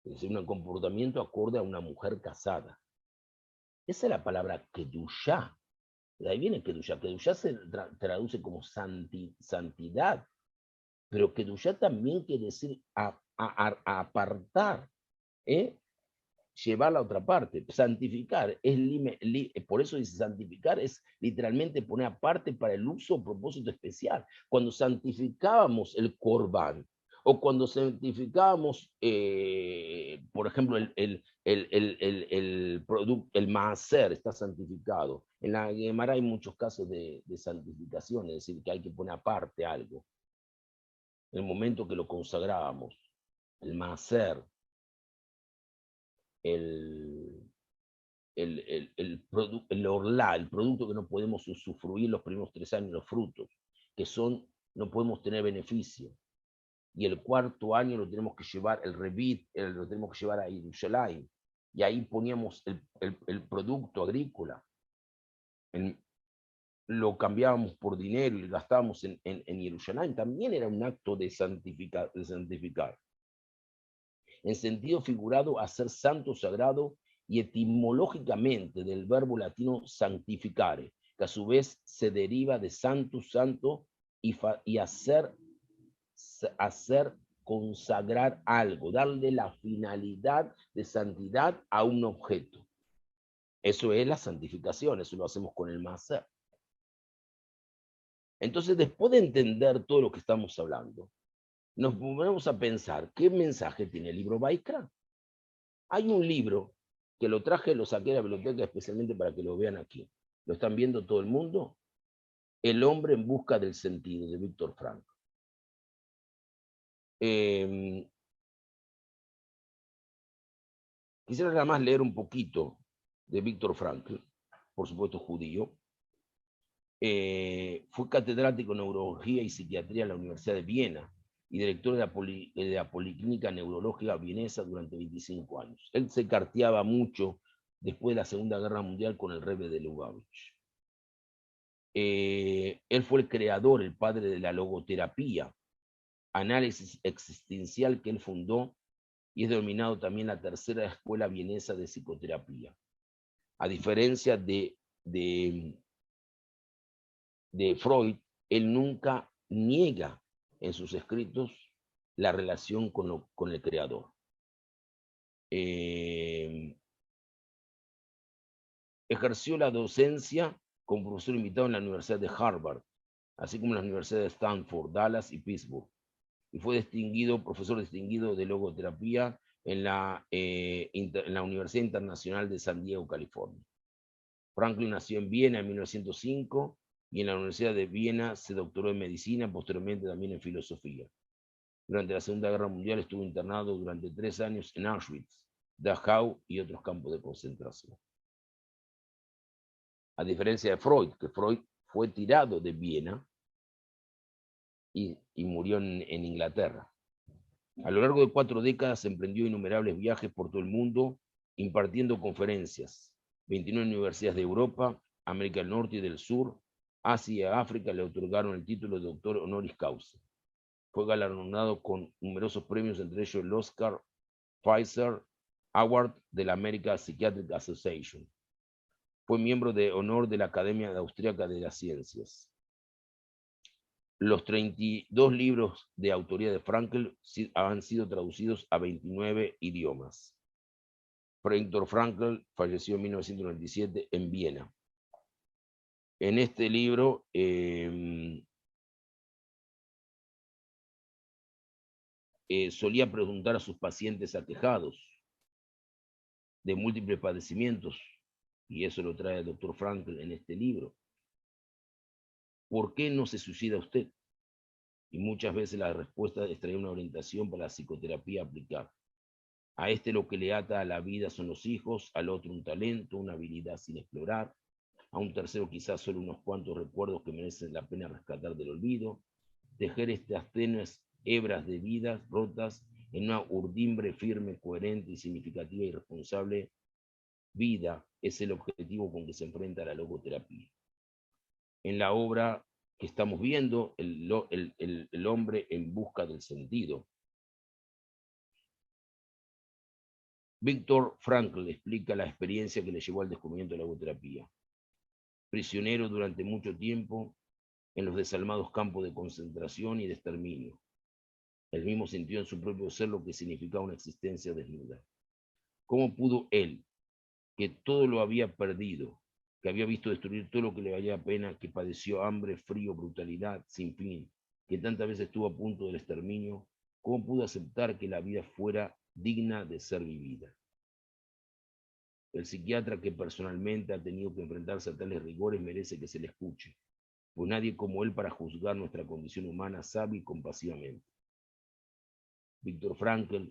Es decir, un comportamiento acorde a una mujer casada. Esa es la palabra kedushá. De ahí viene kedushá. Kedushá se traduce como santidad. Pero kedushá también quiere decir apartar, ¿eh? Llevar a la otra parte. Santificar, por eso dice santificar, es literalmente poner aparte para el uso o propósito especial. Cuando santificábamos el corbán, o cuando santificábamos, por ejemplo, el maaser está santificado. En la Gemara hay muchos casos de santificación, es decir, que hay que poner aparte algo. En el momento que lo consagrábamos, el maaser, el orlá, el producto que no podemos usufruir los primeros 3 años, los frutos, que no podemos tener beneficio. Y el 4º año lo tenemos que llevar, el revit, lo tenemos que llevar a Yerushalayim. Y ahí poníamos el producto agrícola, lo cambiábamos por dinero y lo gastábamos en Yerushalayim. También era un acto de santificar. En sentido figurado, hacer santo, sagrado, y etimológicamente del verbo latino sanctificare, que a su vez se deriva de santus, santo, y hacer consagrar algo, darle la finalidad de santidad a un objeto. Eso es la santificación, eso lo hacemos con el maaser. Entonces, después de entender todo lo que estamos hablando, nos ponemos a pensar qué mensaje tiene el libro Baikra. Hay un libro que lo traje, lo saqué de la biblioteca especialmente para que lo vean aquí. ¿Lo están viendo todo el mundo? El hombre en busca del sentido, de Víctor Frankl. Quisiera nada más leer un poquito de Víctor Frankl, por supuesto judío. Fue catedrático en neurología y psiquiatría en la Universidad de Viena y director de la Policlínica Neurológica Vienesa durante 25 años. Él se carteaba mucho después de la Segunda Guerra Mundial con el Rebbe de Lubavitch. Él fue el creador, el padre de la logoterapia, análisis existencial que él fundó, y es denominado también la tercera escuela vienesa de psicoterapia. A diferencia de Freud, él nunca niega en sus escritos la relación con el creador. Ejerció la docencia como profesor invitado en la Universidad de Harvard, así como en las universidades de Stanford, Dallas y Pittsburgh. Y fue profesor distinguido de logoterapia en la Universidad Internacional de San Diego, California. Franklin nació en Viena en 1905 y en la Universidad de Viena se doctoró en medicina, posteriormente también en filosofía. Durante la Segunda Guerra Mundial estuvo internado durante 3 años en Auschwitz, Dachau y otros campos de concentración. A diferencia de Freud, que Freud fue tirado de Viena y murió en Inglaterra. A lo largo de 4 décadas emprendió innumerables viajes por todo el mundo, impartiendo conferencias. 29 universidades de Europa, América del Norte y del Sur, Asia y África le otorgaron el título de doctor honoris causa. Fue galardonado con numerosos premios, entre ellos el Oscar Pfizer Award de la American Psychiatric Association. Fue miembro de honor de la Academia Austríaca de las Ciencias. Los 32 libros de autoría de Frankl han sido traducidos a 29 idiomas. Viktor Frankl falleció en 1997 en Viena. En este libro solía preguntar a sus pacientes aquejados de múltiples padecimientos, y eso lo trae el doctor Frankl en este libro. ¿Por qué no se suicida usted? Y muchas veces la respuesta es traer una orientación para la psicoterapia aplicar. A este lo que le ata a la vida son los hijos, al otro un talento, una habilidad sin explorar, a un tercero quizás solo unos cuantos recuerdos que merecen la pena rescatar del olvido, tejer estas tenues hebras de vidas rotas en una urdimbre firme, coherente y significativa y responsable vida es el objetivo con que se enfrenta la logoterapia. En la obra que estamos viendo, el hombre en busca del sentido, Viktor Frankl explica la experiencia que le llevó al descubrimiento de la logoterapia. Prisionero durante mucho tiempo en los desalmados campos de concentración y de exterminio. Él mismo sintió en su propio ser lo que significaba una existencia desnuda. ¿Cómo pudo él, que todo lo había perdido, que había visto destruir todo lo que le valía pena, que padeció hambre, frío, brutalidad, sin fin, que tantas veces estuvo a punto del exterminio, cómo pudo aceptar que la vida fuera digna de ser vivida? El psiquiatra que personalmente ha tenido que enfrentarse a tales rigores merece que se le escuche, pues nadie como él para juzgar nuestra condición humana sabe y compasivamente. Viktor Frankl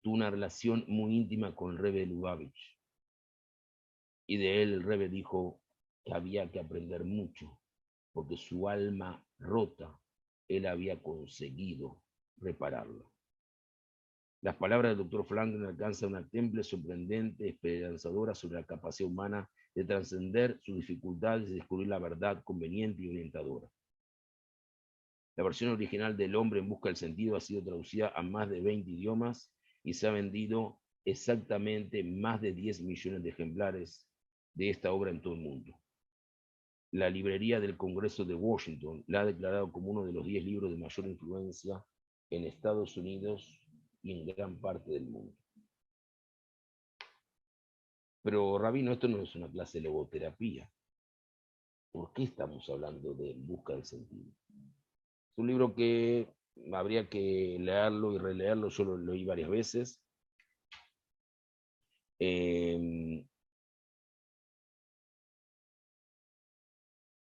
tuvo una relación muy íntima con el Rebbe de Lubavitch, y de él el Rebbe dijo que había que aprender mucho, porque su alma rota, él había conseguido repararla. Las palabras del doctor Frankl alcanzan una temple sorprendente, esperanzadora sobre la capacidad humana de trascender sus dificultades y descubrir la verdad conveniente y orientadora. La versión original del Hombre en busca del sentido ha sido traducida a más de 20 idiomas y se ha vendido exactamente más de 10 millones de ejemplares de esta obra en todo el mundo. La librería del Congreso de Washington la ha declarado como uno de los 10 libros de mayor influencia en Estados Unidos y en gran parte del mundo. Pero, Rabino, esto no es una clase de logoterapia. ¿Por qué estamos hablando de busca del sentido? Es un libro que habría que leerlo y releerlo, yo lo leí varias veces.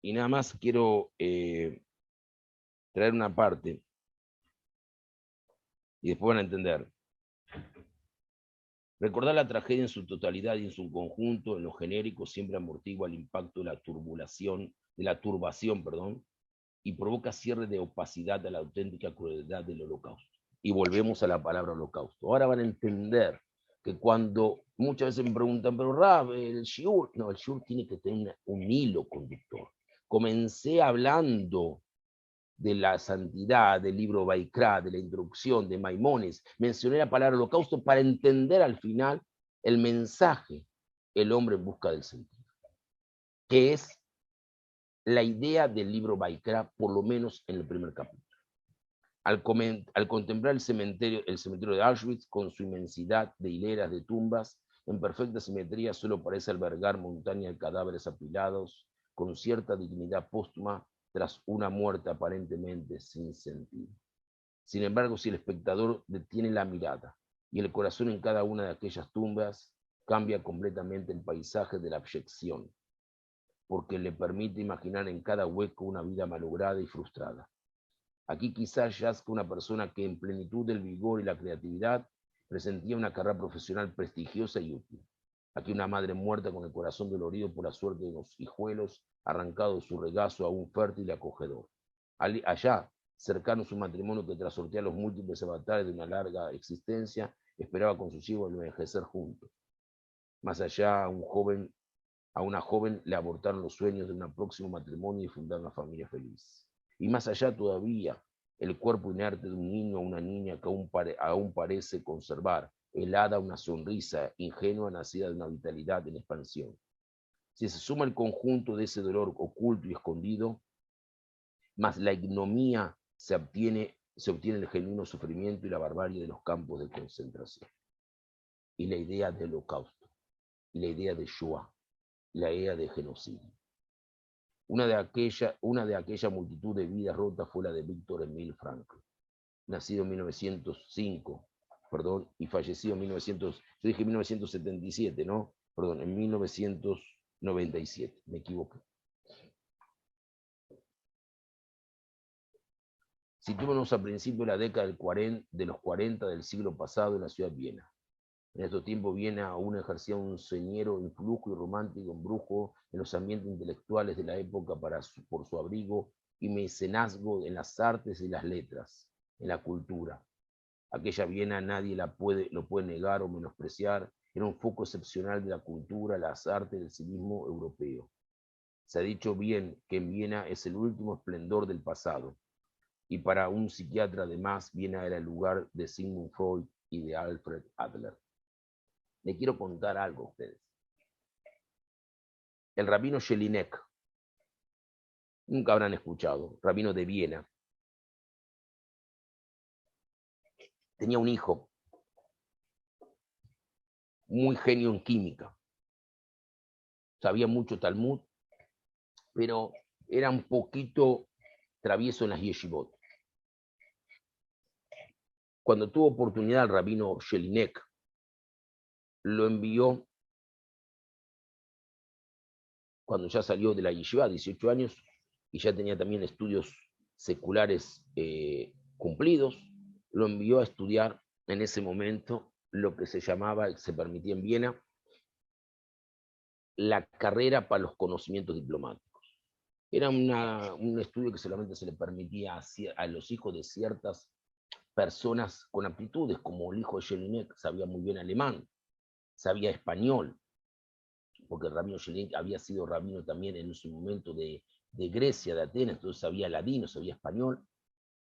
Y nada más quiero traer una parte y después van a entender. Recordar la tragedia en su totalidad y en su conjunto, en lo genérico, siempre amortigua el impacto de la turbación, y provoca cierre de opacidad a la auténtica crueldad del holocausto. Y volvemos a la palabra holocausto. Ahora van a entender que cuando muchas veces me preguntan, pero Rab, el shiur, no, el shiur tiene que tener un hilo conductor. Comencé hablando de la santidad, del libro Baikra, de la introducción de Maimónides, mencioné la palabra holocausto para entender al final el mensaje, el hombre en busca del sentido, que es la idea del libro Baikra, por lo menos en el primer capítulo. Al contemplar el cementerio de Auschwitz, con su inmensidad de hileras de tumbas, en perfecta simetría, solo parece albergar montañas de cadáveres apilados, con cierta dignidad póstuma, tras una muerte aparentemente sin sentido. Sin embargo, si el espectador detiene la mirada y el corazón en cada una de aquellas tumbas, cambia completamente el paisaje de la abyección. porque le permite imaginar en cada hueco una vida malograda y frustrada. Aquí quizás yazca una persona que en plenitud del vigor y la creatividad presentía una carrera profesional prestigiosa y útil. Aquí una madre muerta con el corazón dolorido por la suerte de los hijuelos, arrancado de su regazo aún fértil y acogedor. Allá, cercano a su matrimonio que tras sortear los múltiples avatares de una larga existencia, esperaba con sus hijos envejecer juntos. Más allá, a una joven le abortaron los sueños de un próximo matrimonio y fundar una familia feliz. Y más allá todavía, el cuerpo inerte de un niño o una niña que aún parece conservar, helada una sonrisa ingenua nacida de una vitalidad en expansión. Si se suma el conjunto de ese dolor oculto y escondido, más la ignominia se obtiene el genuino sufrimiento y la barbarie de los campos de concentración. Y la idea del holocausto, y la idea de Shoah, la idea de genocidio. Una de aquella multitud de vidas rotas fue la de Víctor Emil Frankl, nacido en 1905, y fallecido en 1977, ¿no? Perdón, en 1997, me equivoqué. Situémonos a principios de la década de los 40 del siglo pasado en la ciudad de Viena. En estos tiempos Viena aún ejercía un señero influjo y romántico embrujo en los ambientes intelectuales de la época por su abrigo y mecenazgo en las artes y las letras, en la cultura. Aquella Viena nadie lo puede negar o menospreciar, era un foco excepcional de la cultura, las artes y el civismo europeo. Se ha dicho bien que en Viena es el último esplendor del pasado, y para un psiquiatra además Viena era el lugar de Sigmund Freud y de Alfred Adler. Le quiero contar algo a ustedes. El rabino Jelinek, nunca habrán escuchado, rabino de Viena, tenía un hijo muy genio en química. Sabía mucho Talmud, pero era un poquito travieso en las yeshivot. Cuando tuvo oportunidad el rabino Jelinek, lo envió, cuando ya salió de la yeshiva, 18 años, y ya tenía también estudios seculares cumplidos, lo envió a estudiar en ese momento lo que se llamaba, se permitía en Viena, la carrera para los conocimientos diplomáticos. Era un estudio que solamente se le permitía a los hijos de ciertas personas con aptitudes, como el hijo de Jelinek, sabía muy bien alemán, sabía español, porque el rabino Jelinek había sido rabino también en su momento de Grecia, de Atenas, entonces sabía ladino, sabía español,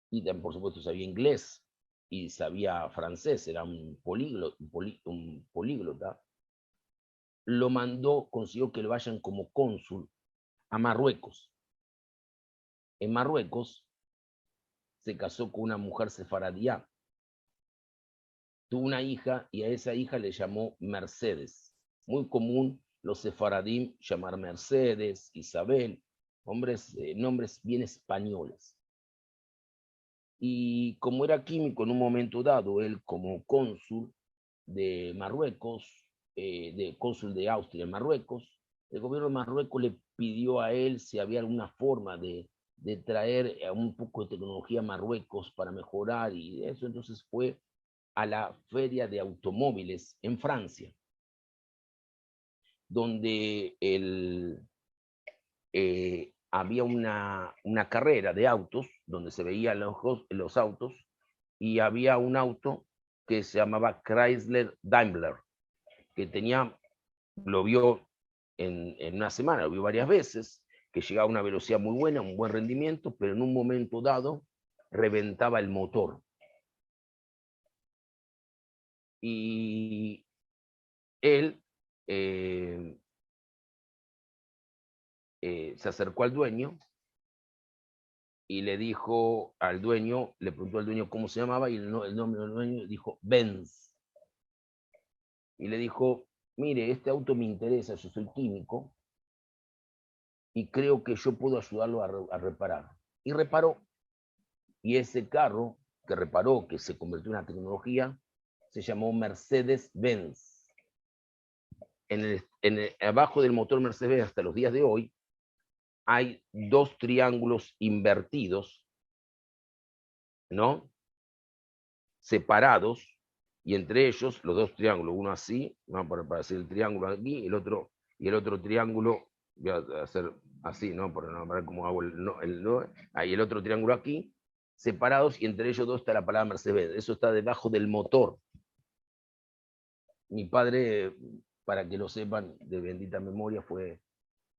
y también, por supuesto, sabía inglés, y sabía francés, era un políglota. Lo mandó, consiguió que lo vayan como cónsul a Marruecos. En Marruecos se casó con una mujer sefaradía. Tuvo una hija y a esa hija le llamó Mercedes. Muy común los sefaradim llamar Mercedes, Isabel, nombres bien españoles. Y como era químico en un momento dado, él como cónsul de Marruecos, cónsul de Austria en Marruecos, el gobierno de Marruecos le pidió a él si había alguna forma de traer un poco de tecnología a Marruecos para mejorar y eso. Entonces fue a la feria de automóviles en Francia, donde había una carrera de autos, donde se veían los autos, y había un auto que se llamaba Chrysler Daimler, que lo vio en una semana, lo vio varias veces, que llegaba a una velocidad muy buena, un buen rendimiento, pero en un momento dado reventaba el motor. Y él se acercó al dueño y le dijo al dueño, le preguntó al dueño cómo se llamaba, y el nombre del dueño dijo Benz. Y le dijo, mire, este auto me interesa, yo soy químico, y creo que yo puedo ayudarlo a reparar. Y reparó. Y ese carro que reparó, que se convirtió en una tecnología, se llamó Mercedes-Benz. Abajo del motor Mercedes hasta los días de hoy hay dos triángulos invertidos, ¿no? Separados, y entre ellos los dos triángulos, uno así, ¿no? Para hacer el triángulo aquí, y el otro triángulo, voy a hacer así, ¿no? Para no ver cómo hago ahí el otro triángulo aquí, separados, y entre ellos dos está la palabra Mercedes. Eso está debajo del motor. Mi padre, para que lo sepan, de bendita memoria, fue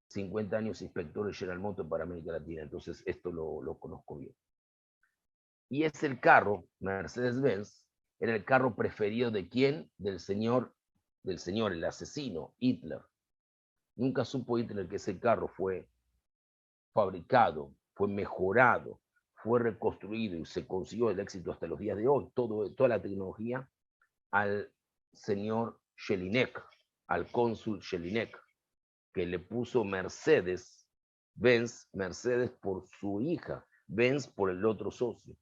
50 años inspector de General Motors para América Latina, entonces esto lo conozco bien. Y es el carro, Mercedes-Benz, era el carro preferido de quién? Del señor, el asesino, Hitler. Nunca supo Hitler que ese carro fue fabricado, fue mejorado, fue reconstruido y se consiguió el éxito hasta los días de hoy, toda la tecnología, al señor Jelinek, al cónsul Jelinek, que le puso Mercedes-Benz, Mercedes por su hija, Benz por el otro socio.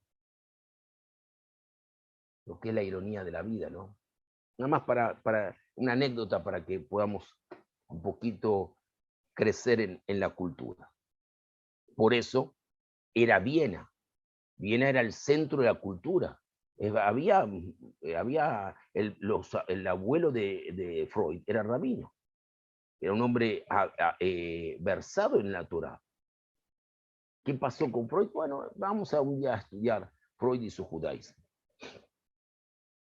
Lo que es la ironía de la vida, ¿no? Nada más para una anécdota para que podamos un poquito crecer en la cultura. Por eso era Viena. Viena era el centro de la cultura. Había el abuelo de Freud, era rabino. Era un hombre versado en la Torá. ¿Qué pasó con Freud? Bueno, vamos a un día a estudiar Freud y su judaísmo.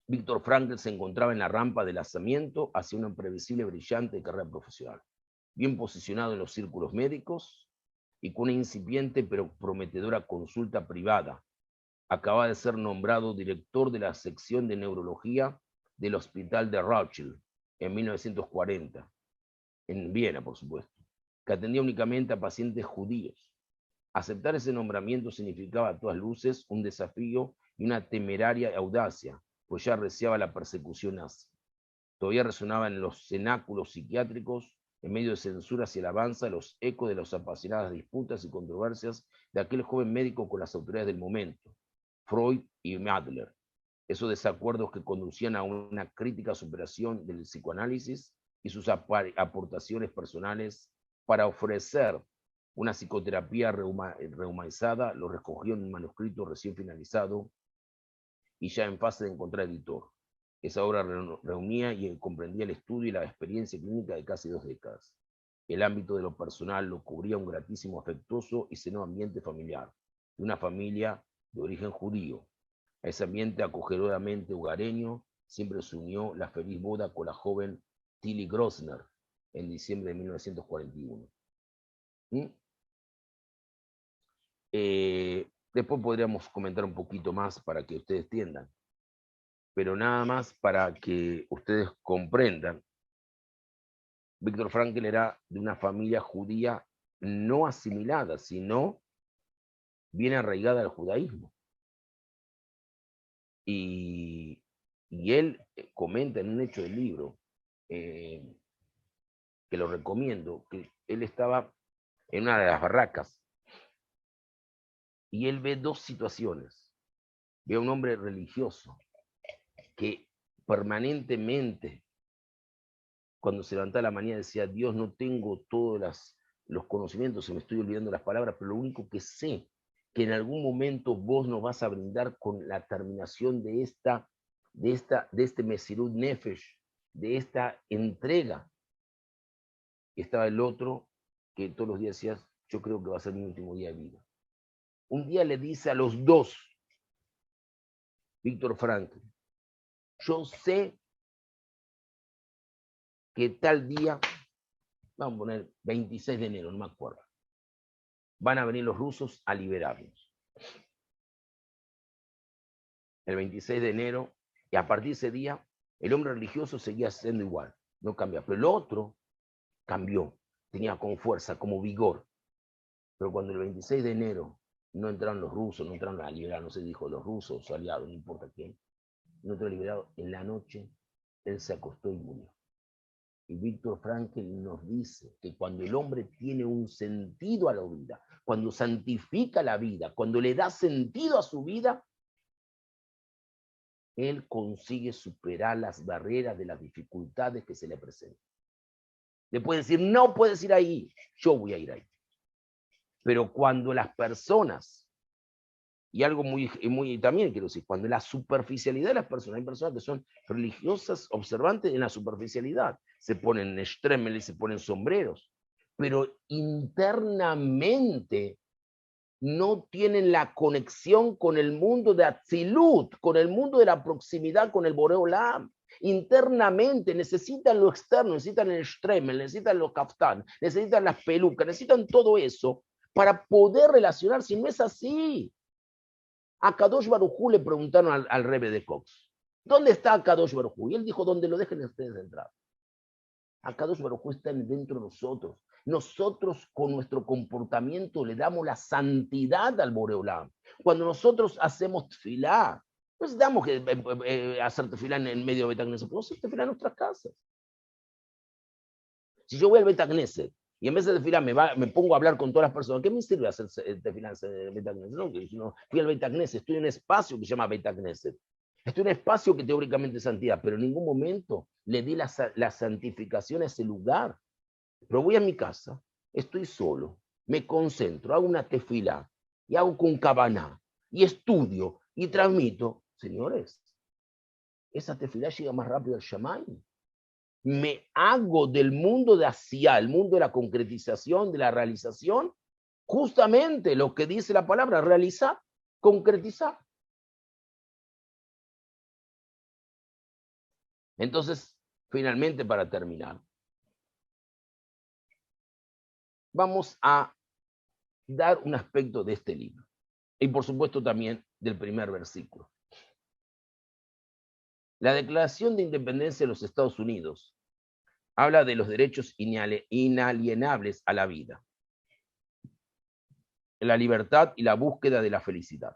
Víctor Frankl se encontraba en la rampa de lanzamiento hacia una imprevisible, brillante carrera profesional, bien posicionado en los círculos médicos y con una incipiente pero prometedora consulta privada. Acaba de ser nombrado director de la sección de neurología del Hospital de Rothschild en 1940, en Viena, por supuesto, que atendía únicamente a pacientes judíos. Aceptar ese nombramiento significaba a todas luces un desafío y una temeraria audacia, pues ya reciaba la persecución nazi. Todavía resonaba en los cenáculos psiquiátricos, en medio de censuras y alabanza, los ecos de las apasionadas disputas y controversias de aquel joven médico con las autoridades del momento, Freud y Adler. Esos desacuerdos que conducían a una crítica superación del psicoanálisis y sus aportaciones personales para ofrecer una psicoterapia rehumanizada, lo recogió en un manuscrito recién finalizado y ya en fase de encontrar editor. Esa obra reunía y comprendía el estudio y la experiencia clínica de casi 2 décadas. El ámbito de lo personal lo cubría un gratísimo, afectuoso y seno ambiente familiar, de una familia de origen judío. A ese ambiente acogedoramente hogareño siempre se unió la feliz boda con la joven Tilly Grossner en diciembre de 1941. Después podríamos comentar un poquito más para que ustedes entiendan, pero nada más para que ustedes comprendan. Víctor Frankl era de una familia judía no asimilada, sino bien arraigada al judaísmo. Y él comenta en un hecho del libro, que lo recomiendo, que él estaba en una de las barracas y él ve 2 situaciones. Ve a un hombre religioso que permanentemente, cuando se levantaba la mañana, decía: Dios, no tengo todos los conocimientos, se me estoy olvidando las palabras, pero lo único que sé, que en algún momento vos nos vas a brindar con la terminación de este Mesirut Nefesh, de esta entrega. Y estaba el otro que todos los días decía: yo creo que va a ser mi último día de vida. Un día le dice a los 2, Víctor Frankl: yo sé que tal día, vamos a poner 26 de enero, no me acuerdo, van a venir los rusos a liberarnos. El 26 de enero, y a partir de ese día, el hombre religioso seguía siendo igual, no cambió. Pero el otro cambió, tenía como fuerza, como vigor. Pero cuando el 26 de enero no entraron los rusos, no entraron a liberar, no se dijo los rusos, su aliado, no importa quién, no entró liberado, en la noche él se acostó y murió. Y Víctor Frankl nos dice que cuando el hombre tiene un sentido a la vida, cuando santifica la vida, cuando le da sentido a su vida, él consigue superar las barreras de las dificultades que se le presentan. Le puede decir: no puedes ir ahí, yo voy a ir ahí. Pero cuando las personas, y algo muy también quiero decir, cuando la superficialidad de las personas, hay personas que son religiosas, observantes en la superficialidad, se ponen stremeles, se ponen sombreros, pero internamente no tienen la conexión con el mundo de Atzilut, con el mundo de la proximidad con el Boreolam. Internamente necesitan lo externo, necesitan el stremel, necesitan los kaftán, necesitan las pelucas, necesitan todo eso para poder relacionarse. No es así. A Kadosh Baruj Hu le preguntaron al Rebbe de Cox, ¿dónde está Kadosh Baruj Hu? Y él dijo, donde lo dejen ustedes entrar. Kadosh Baruj Hu está dentro de nosotros. Nosotros con nuestro comportamiento le damos la santidad al Boreolam. Cuando nosotros hacemos tefilá, no necesitamos hacer tefilá en medio de Betagneset, podemos hacer tefilá en nuestras casas. Si yo voy al Betagneset y en vez de tefilá me pongo a hablar con todas las personas, ¿qué me sirve hacer tefilá en Betagneset? No, fui al Betagneset, estoy en un espacio que se llama Betagneset. Estoy en un espacio que teóricamente es santidad, pero en ningún momento le di la santificación a ese lugar. Pero voy a mi casa, estoy solo, me concentro, hago una tefilá y hago con cabaná y estudio y transmito. Señores, esa tefilá llega más rápido al Shamay. Me hago del mundo de Asiá, el mundo de la concretización, de la realización, justamente lo que dice la palabra, realizar, concretizar. Entonces, finalmente, para terminar, vamos a dar un aspecto de este libro. Y por supuesto también del primer versículo. La Declaración de Independencia de los Estados Unidos habla de los derechos inalienables a la vida, la libertad y la búsqueda de la felicidad.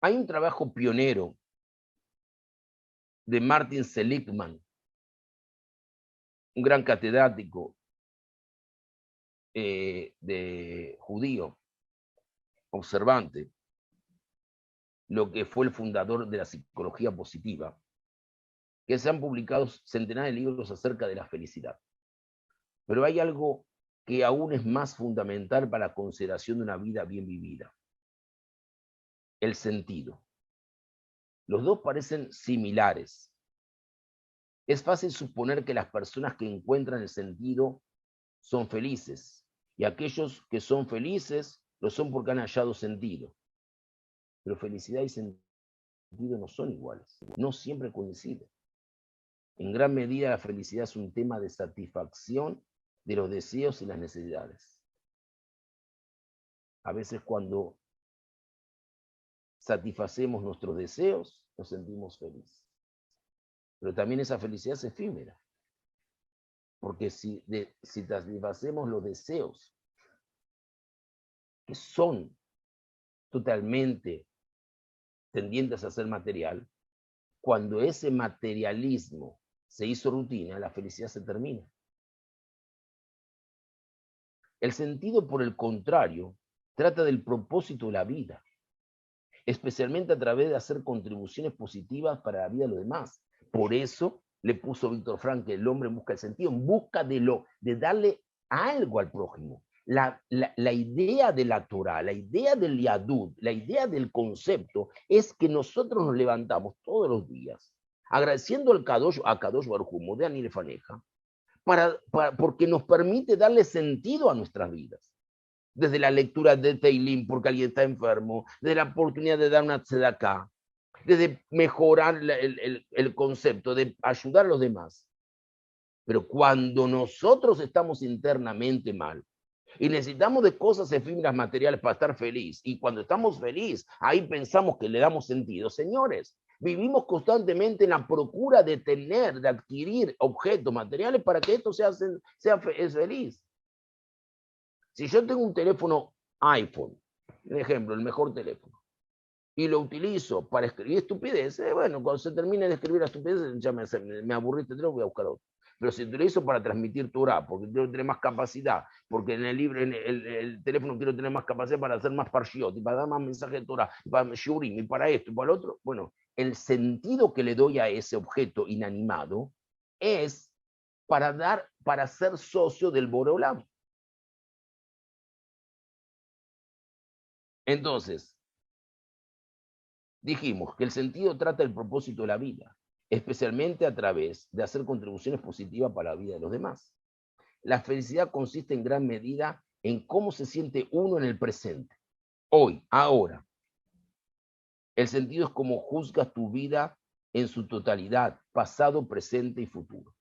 Hay un trabajo pionero de Martin Seligman, un gran catedrático de judío, observante, lo que fue el fundador de la psicología positiva, que se han publicado centenares de libros acerca de la felicidad. Pero hay algo que aún es más fundamental para la consideración de una vida bien vivida: el sentido. Los dos parecen similares. Es fácil suponer que las personas que encuentran el sentido son felices, y aquellos que son felices lo son porque han hallado sentido. Pero felicidad y sentido no son iguales, no siempre coinciden. En gran medida la felicidad es un tema de satisfacción de los deseos y las necesidades. A veces cuando satisfacemos nuestros deseos, nos sentimos felices. Pero también esa felicidad es efímera. Porque si satisfacemos los deseos que son totalmente tendientes a ser material, cuando ese materialismo se hizo rutina, la felicidad se termina. El sentido, por el contrario, trata del propósito de la vida, especialmente a través de hacer contribuciones positivas para la vida de los demás. Por eso le puso Víctor Frank que el hombre busca el sentido, en busca de darle algo al prójimo. La idea de la Torah, la idea del Yadut, la idea del concepto es que nosotros nos levantamos todos los días agradeciendo a Kadosh Baruj Hu, Modean y Lefaneja, porque nos permite darle sentido a nuestras vidas. Desde la lectura de Teilim porque alguien está enfermo, desde la oportunidad de dar una tzedakah, desde mejorar el concepto, de ayudar a los demás. Pero cuando nosotros estamos internamente mal y necesitamos de cosas efímeras materiales para estar feliz, y cuando estamos felices, ahí pensamos que le damos sentido. Señores, vivimos constantemente en la procura de tener, de adquirir objetos materiales para que esto sea feliz. Si yo tengo un teléfono iPhone, por ejemplo, el mejor teléfono, y lo utilizo para escribir estupideces, bueno, cuando se termine de escribir estupideces, ya me aburriste, voy a buscar otro. Pero si utilizo para transmitir Torah, porque quiero tener más capacidad, porque en el libro, en el teléfono quiero tener más capacidad para hacer más parshiot, y para dar más mensajes de Torah, y para shurim, y para esto, y para lo otro, bueno, el sentido que le doy a ese objeto inanimado es para para ser socio del Boreolam. Entonces, dijimos que el sentido trata el propósito de la vida, especialmente a través de hacer contribuciones positivas para la vida de los demás. La felicidad consiste en gran medida en cómo se siente uno en el presente, hoy, ahora. El sentido es cómo juzgas tu vida en su totalidad, pasado, presente y futuro.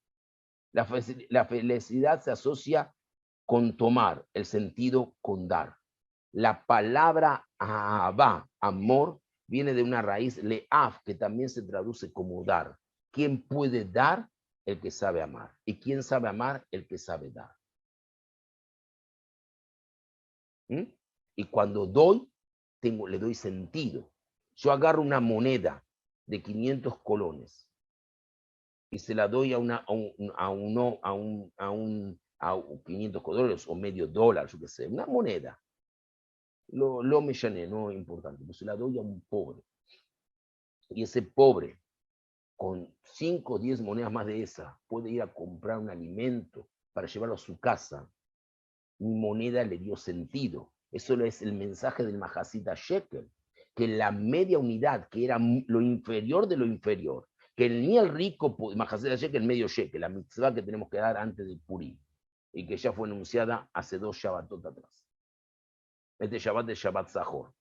La felicidad se asocia con tomar, el sentido con dar. La palabra ahavá, amor, viene de una raíz leaf, que también se traduce como dar. ¿Quién puede dar? El que sabe amar. ¿Y quién sabe amar? El que sabe dar. ¿Mm? Y cuando doy, le doy sentido. Yo agarro una moneda de 500 colones y se la doy a 500 dólares o medio dólar, yo qué sé, una moneda. Lo me llané, no es importante, pero se la doy a un pobre. Y ese pobre, con 5 o 10 monedas más de esa, puede ir a comprar un alimento para llevarlo a su casa. Mi moneda le dio sentido. Eso es el mensaje del Mahasita Shekel, que la media unidad, que era lo inferior de lo inferior, que ni el rico, Mahasita Shekel, el medio Shekel, la mitzvah que tenemos que dar antes de Purim, y que ya fue anunciada hace 2 Shabbatot atrás. Este Shabbat es Shabbat Zahor.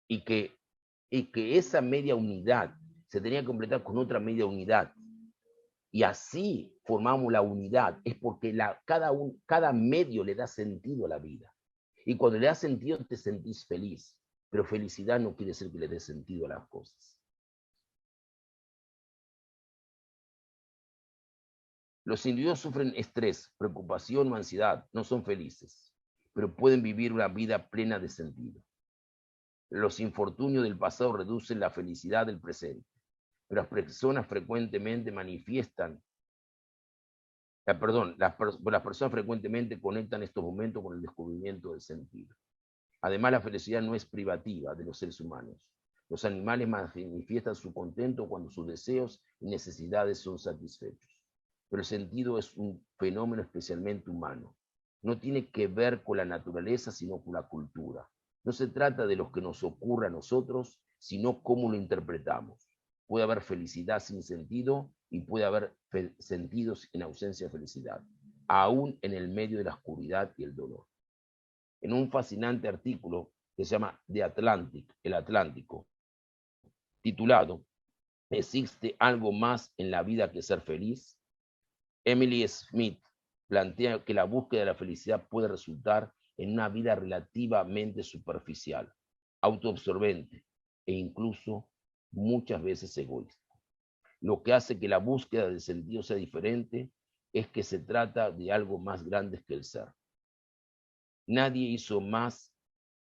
Y que esa media unidad se tenía que completar con otra media unidad. Y así formamos la unidad. Es porque cada medio le da sentido a la vida. Y cuando le da sentido te sentís feliz. Pero felicidad no quiere decir que le dé sentido a las cosas. Los individuos sufren estrés, preocupación o ansiedad. No son felices, pero pueden vivir una vida plena de sentido. Los infortunios del pasado reducen la felicidad del presente, pero las personas frecuentemente manifiestan, las personas frecuentemente conectan estos momentos con el descubrimiento del sentido. Además, la felicidad no es privativa de los seres humanos. Los animales manifiestan su contento cuando sus deseos y necesidades son satisfechos. Pero el sentido es un fenómeno especialmente humano. No tiene que ver con la naturaleza, sino con la cultura. No se trata de lo que nos ocurre a nosotros, sino cómo lo interpretamos. Puede haber felicidad sin sentido y puede haber sentidos en ausencia de felicidad, aún en el medio de la oscuridad y el dolor. En un fascinante artículo que se llama The Atlantic, el Atlántico, titulado ¿Existe algo más en la vida que ser feliz? Emily Smith plantea que la búsqueda de la felicidad puede resultar en una vida relativamente superficial, autoabsorbente e incluso muchas veces egoísta. Lo que hace que la búsqueda del sentido sea diferente es que se trata de algo más grande que el ser. Nadie hizo más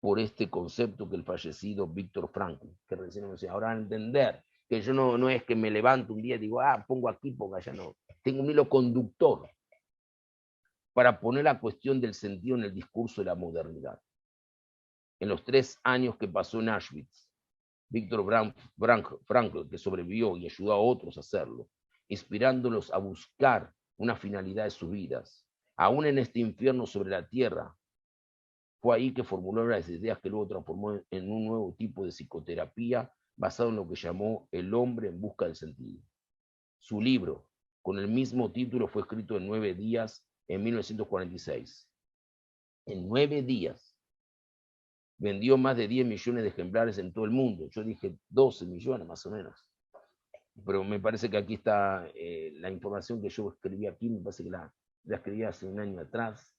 por este concepto que el fallecido Víctor Frankl, que recién me decía, ahora van a entender que yo no es que me levanto un día y digo, pongo aquí, pongo allá, no. Tengo un hilo conductor para poner la cuestión del sentido en el discurso de la modernidad. En los 3 años que pasó en Auschwitz, Víctor Frankl, que sobrevivió y ayudó a otros a hacerlo, inspirándolos a buscar una finalidad de sus vidas, aún en este infierno sobre la tierra. Fue ahí que formuló las ideas que luego transformó en un nuevo tipo de psicoterapia basado en lo que llamó El hombre en busca del sentido. Su libro, con el mismo título, fue escrito en 9 días en 1946. En 9 días. Vendió más de 10 millones de ejemplares en todo el mundo. Yo dije 12 millones más o menos. Pero me parece que aquí está la información que yo escribí aquí, me parece que la escribí hace 1 año atrás.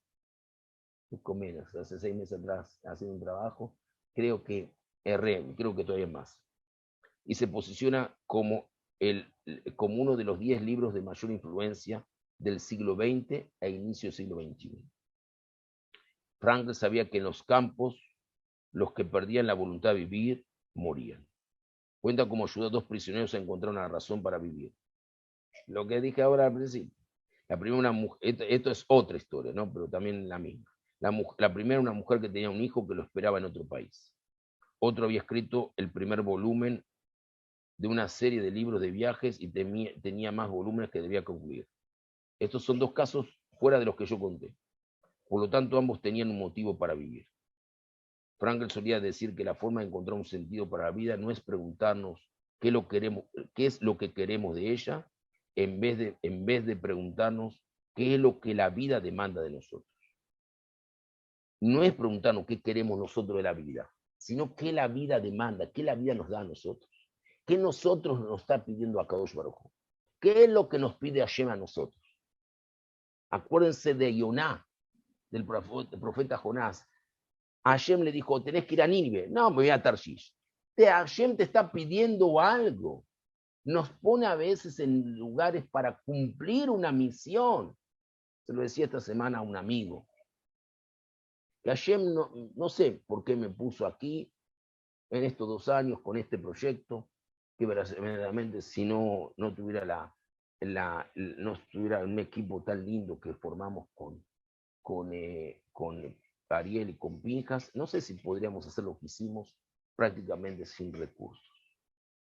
Poco menos, hace 6 meses atrás, haciendo un trabajo, creo que erré, creo que todavía más. Y se posiciona como uno de los 10 libros de mayor influencia del siglo XX e inicio del siglo XXI. Frankl sabía que en los campos, los que perdían la voluntad de vivir, morían. Cuenta cómo ayudó a 2 prisioneros a encontrar una razón para vivir. Lo que dije ahora al principio. La primera mujer, esto es otra historia, ¿no? Pero también la misma. La primera, una mujer que tenía un hijo que lo esperaba en otro país. Otro había escrito el primer volumen de una serie de libros de viajes y tenía más volúmenes que debía concluir. Estos son dos casos fuera de los que yo conté. Por lo tanto, ambos tenían un motivo para vivir. Frankl solía decir que la forma de encontrar un sentido para la vida no es preguntarnos qué es lo que queremos de ella, en vez de preguntarnos qué es lo que la vida demanda de nosotros. No es preguntarnos qué queremos nosotros de la vida, sino qué la vida demanda, qué la vida nos da a nosotros, qué nosotros nos está pidiendo a Kadosh Baruj Hu, qué es lo que nos pide Hashem a nosotros. Acuérdense de Yoná, del profeta Jonás. Hashem le dijo, tenés que ir a Nínive. No, me voy a Tarshish. Hashem te está pidiendo algo. Nos pone a veces en lugares para cumplir una misión. Se lo decía esta semana a un amigo. Que Hashem no sé por qué me puso aquí en estos 2 años con este proyecto, que verdaderamente si no tuviera no tuviera un equipo tan lindo que formamos con Ariel y con Pinjas, no sé si podríamos hacer lo que hicimos prácticamente sin recursos,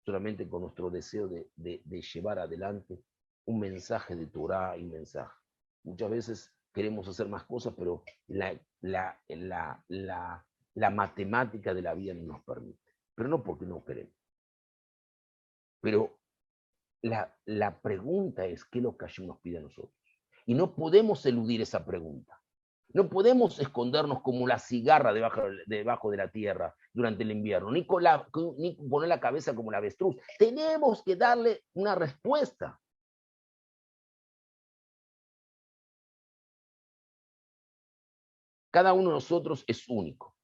solamente con nuestro deseo de llevar adelante un mensaje de Torah y mensaje. Muchas veces queremos hacer más cosas, pero la matemática de la vida no nos permite, pero no porque no queremos. Pero la pregunta es, ¿qué es lo que Hashem nos pide a nosotros? Y no podemos eludir esa pregunta. No podemos escondernos como la cigarra debajo de la tierra durante el invierno, ni poner la cabeza como la avestruz. Tenemos que darle una respuesta. Cada uno de nosotros es único,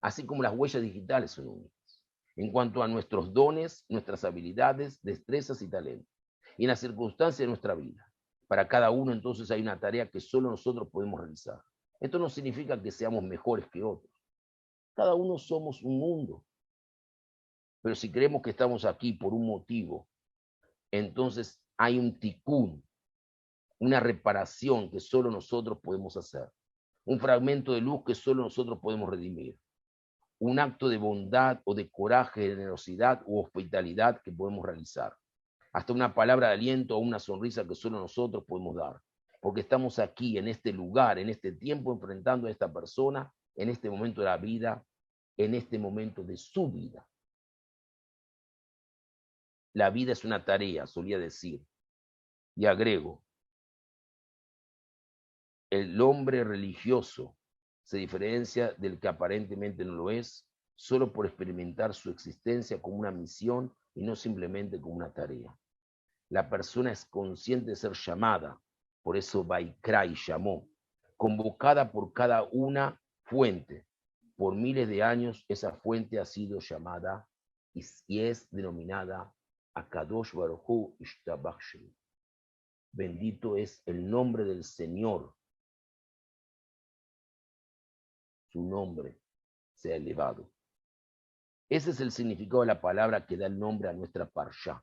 así como las huellas digitales son únicas, en cuanto a nuestros dones, nuestras habilidades, destrezas y talentos, y en las circunstancias de nuestra vida. Para cada uno entonces hay una tarea que solo nosotros podemos realizar. Esto no significa que seamos mejores que otros. Cada uno somos un mundo. Pero si creemos que estamos aquí por un motivo, entonces hay un tikkun, una reparación que solo nosotros podemos hacer. Un fragmento de luz que solo nosotros podemos redimir. Un acto de bondad o de coraje, generosidad u hospitalidad que podemos realizar. Hasta una palabra de aliento o una sonrisa que solo nosotros podemos dar. Porque estamos aquí, en este lugar, en este tiempo, enfrentando a esta persona, en este momento de la vida, en este momento de su vida. La vida es una tarea, solía decir. Y agrego, el hombre religioso se diferencia del que aparentemente no lo es, solo por experimentar su existencia como una misión y no simplemente como una tarea. La persona es consciente de ser llamada, por eso Vaikra y llamó, convocada por cada una fuente. Por miles de años esa fuente ha sido llamada y es denominada Akadosh Baruj Hu Ishtabach Shemu. Bendito es el nombre del Señor. Su nombre sea elevado. Ese es el significado de la palabra que da el nombre a nuestra Parsha.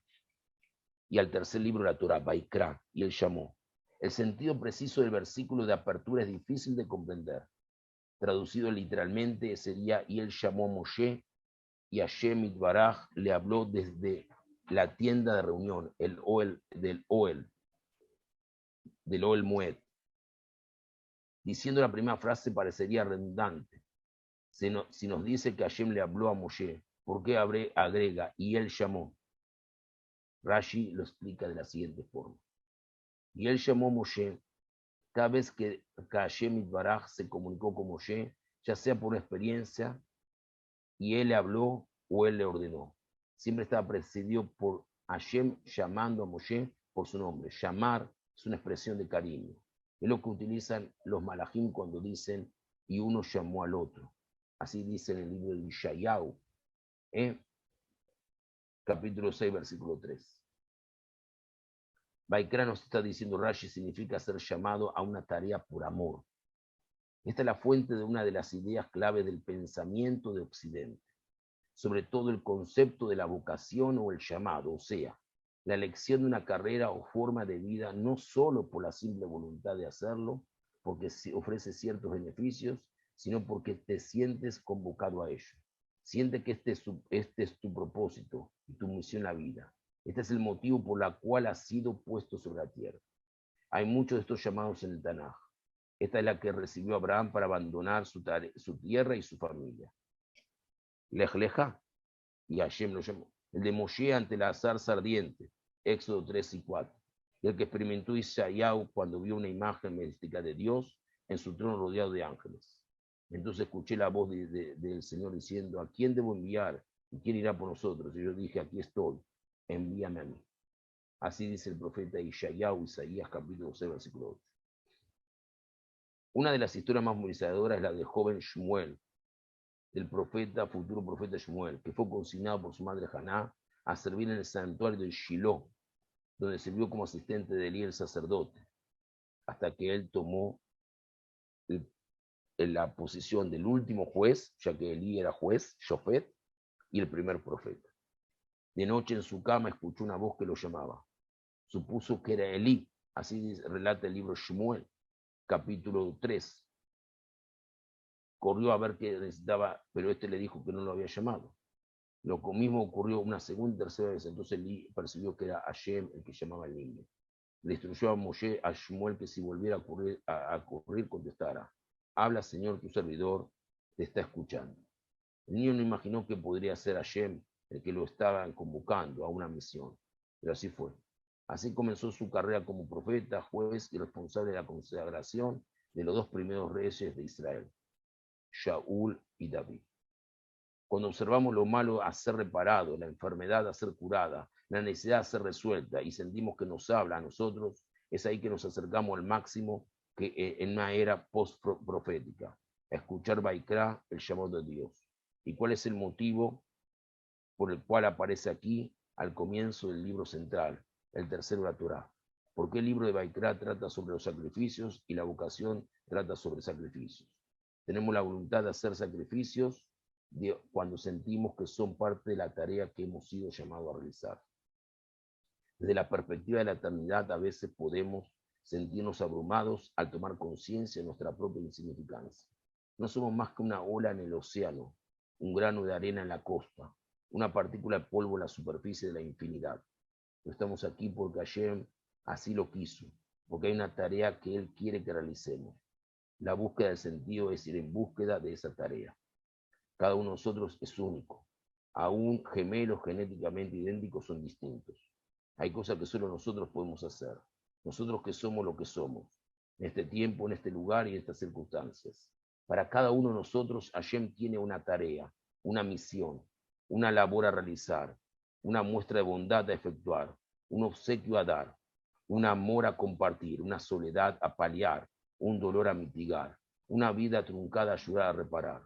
Y al tercer libro de la Torah, Vaikra, y él llamó. El sentido preciso del versículo de apertura es difícil de comprender. Traducido literalmente sería, y él llamó a Moshe, y Hashem Itbaraj le habló desde la tienda de reunión, el Oel, del Oel Moed. Diciendo la primera frase parecería redundante. Si nos dice que Hashem le habló a Moshe, ¿por qué agrega, y él llamó? Rashi lo explica de la siguiente forma. Y él llamó a Moshe, cada vez que Hashem Itbaraj se comunicó con Moshe, ya sea por una experiencia, y él le habló o él le ordenó. Siempre estaba precedido por Hashem llamando a Moshe por su nombre. Llamar es una expresión de cariño. Es lo que utilizan los malajim cuando dicen, y uno llamó al otro. Así dice en el libro de Yeshayahu, capítulo 6, versículo 3. Vaikra nos está diciendo, Rashi significa ser llamado a una tarea por amor. Esta es la fuente de una de las ideas clave del pensamiento de Occidente, sobre todo el concepto de la vocación o el llamado, o sea, la elección de una carrera o forma de vida no solo por la simple voluntad de hacerlo, porque ofrece ciertos beneficios, sino porque te sientes convocado a ello. Siente que este es tu propósito y tu misión en la vida. Este es el motivo por el cual has sido puesto sobre la tierra. Hay muchos de estos llamados en el Tanaj. Esta es la que recibió Abraham para abandonar su tierra y su familia. Lej Leja, y Hashem lo llamó. El de Moshe ante la zarza ardiente, Éxodo 3 y 4. Y el que experimentó Isaías cuando vio una imagen mística de Dios en su trono rodeado de ángeles. Entonces escuché la voz del Señor diciendo, ¿a quién debo enviar? ¿Y quién irá por nosotros? Y yo dije, aquí estoy, envíame a mí. Así dice el profeta Isaías capítulo 6, versículo 8. Una de las historias más movilizadoras es la del joven Shmuel, del futuro profeta Shmuel, que fue consignado por su madre Haná a servir en el santuario de Shiloh, donde sirvió como asistente de Elí el sacerdote, hasta que él tomó la posición del último juez, ya que Elí era juez, Shofet, y el primer profeta. De noche en su cama escuchó una voz que lo llamaba. Supuso que era Elí, así relata el libro Shmuel, capítulo 3. Corrió a ver qué necesitaba, pero este le dijo que no lo había llamado. Lo mismo ocurrió una segunda y tercera vez, entonces Elí percibió que era Hashem el que llamaba al niño. Le instruyó a Moshe, a Shmuel, que si volviera a correr, contestara, habla Señor, tu servidor te está escuchando. El niño no imaginó que podría ser Hashem el que lo estaba convocando a una misión, pero así fue. Así comenzó su carrera como profeta, juez y responsable de la consagración de los dos primeros reyes de Israel, Shaul y David. Cuando observamos lo malo a ser reparado, la enfermedad a ser curada, la necesidad a ser resuelta y sentimos que nos habla a nosotros, es ahí que nos acercamos al máximo que en una era post-profética, a escuchar Baikra, el llamado de Dios. ¿Y cuál es el motivo por el cual aparece aquí al comienzo del libro central, el tercero de la Torá? Porque el libro de Baikra trata sobre los sacrificios y la vocación trata sobre sacrificios. Tenemos la voluntad de hacer sacrificios cuando sentimos que son parte de la tarea que hemos sido llamados a realizar. Desde la perspectiva de la eternidad, a veces podemos sentirnos abrumados al tomar conciencia de nuestra propia insignificancia. No somos más que una ola en el océano, un grano de arena en la costa, una partícula de polvo en la superficie de la infinidad. No estamos aquí porque Hashem así lo quiso, porque hay una tarea que Él quiere que realicemos. La búsqueda del sentido es ir en búsqueda de esa tarea. Cada uno de nosotros es único. Aún gemelos genéticamente idénticos son distintos. Hay cosas que solo nosotros podemos hacer. Nosotros que somos lo que somos. En este tiempo, en este lugar y en estas circunstancias. Para cada uno de nosotros, Hashem tiene una tarea, una misión, una labor a realizar, una muestra de bondad a efectuar, un obsequio a dar, un amor a compartir, una soledad a paliar, un dolor a mitigar, una vida truncada a ayudar a reparar.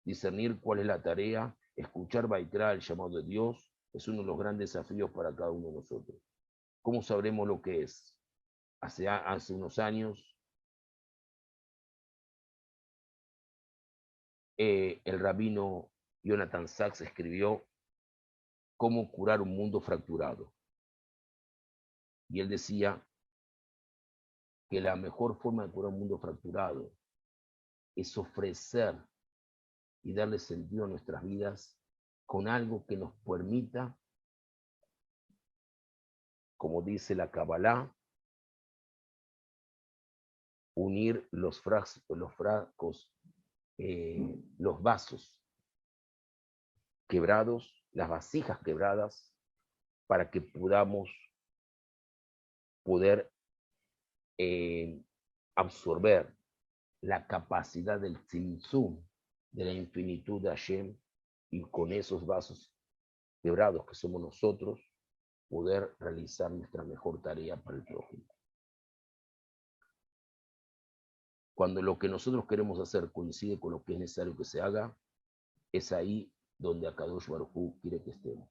Discernir cuál es la tarea, escuchar Baikra, el llamado de Dios, es uno de los grandes desafíos para cada uno de nosotros. ¿Cómo sabremos lo que es? Hace unos años, el rabino Jonathan Sachs escribió Cómo curar un mundo fracturado. Y él decía que la mejor forma de curar un mundo fracturado es ofrecer y darle sentido a nuestras vidas con algo que nos permita, como dice la Kabbalah, unir los vasos quebrados, las vasijas quebradas, para que podamos poder absorber la capacidad del tzimtzum, de la infinitud de Hashem, y con esos vasos quebrados que somos nosotros, poder realizar nuestra mejor tarea para el prójimo. Cuando lo que nosotros queremos hacer coincide con lo que es necesario que se haga, es ahí donde Akadosh Baruj Hu quiere que estemos.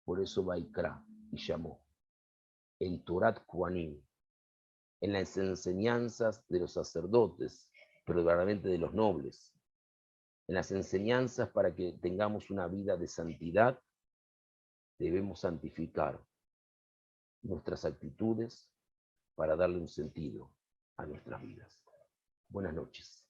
Por eso Baikra y llamó en Torat Kohanim, en las enseñanzas de los sacerdotes, pero verdaderamente de los nobles, en las enseñanzas para que tengamos una vida de santidad, debemos santificar nuestras actitudes para darle un sentido a nuestras vidas. Buenas noches.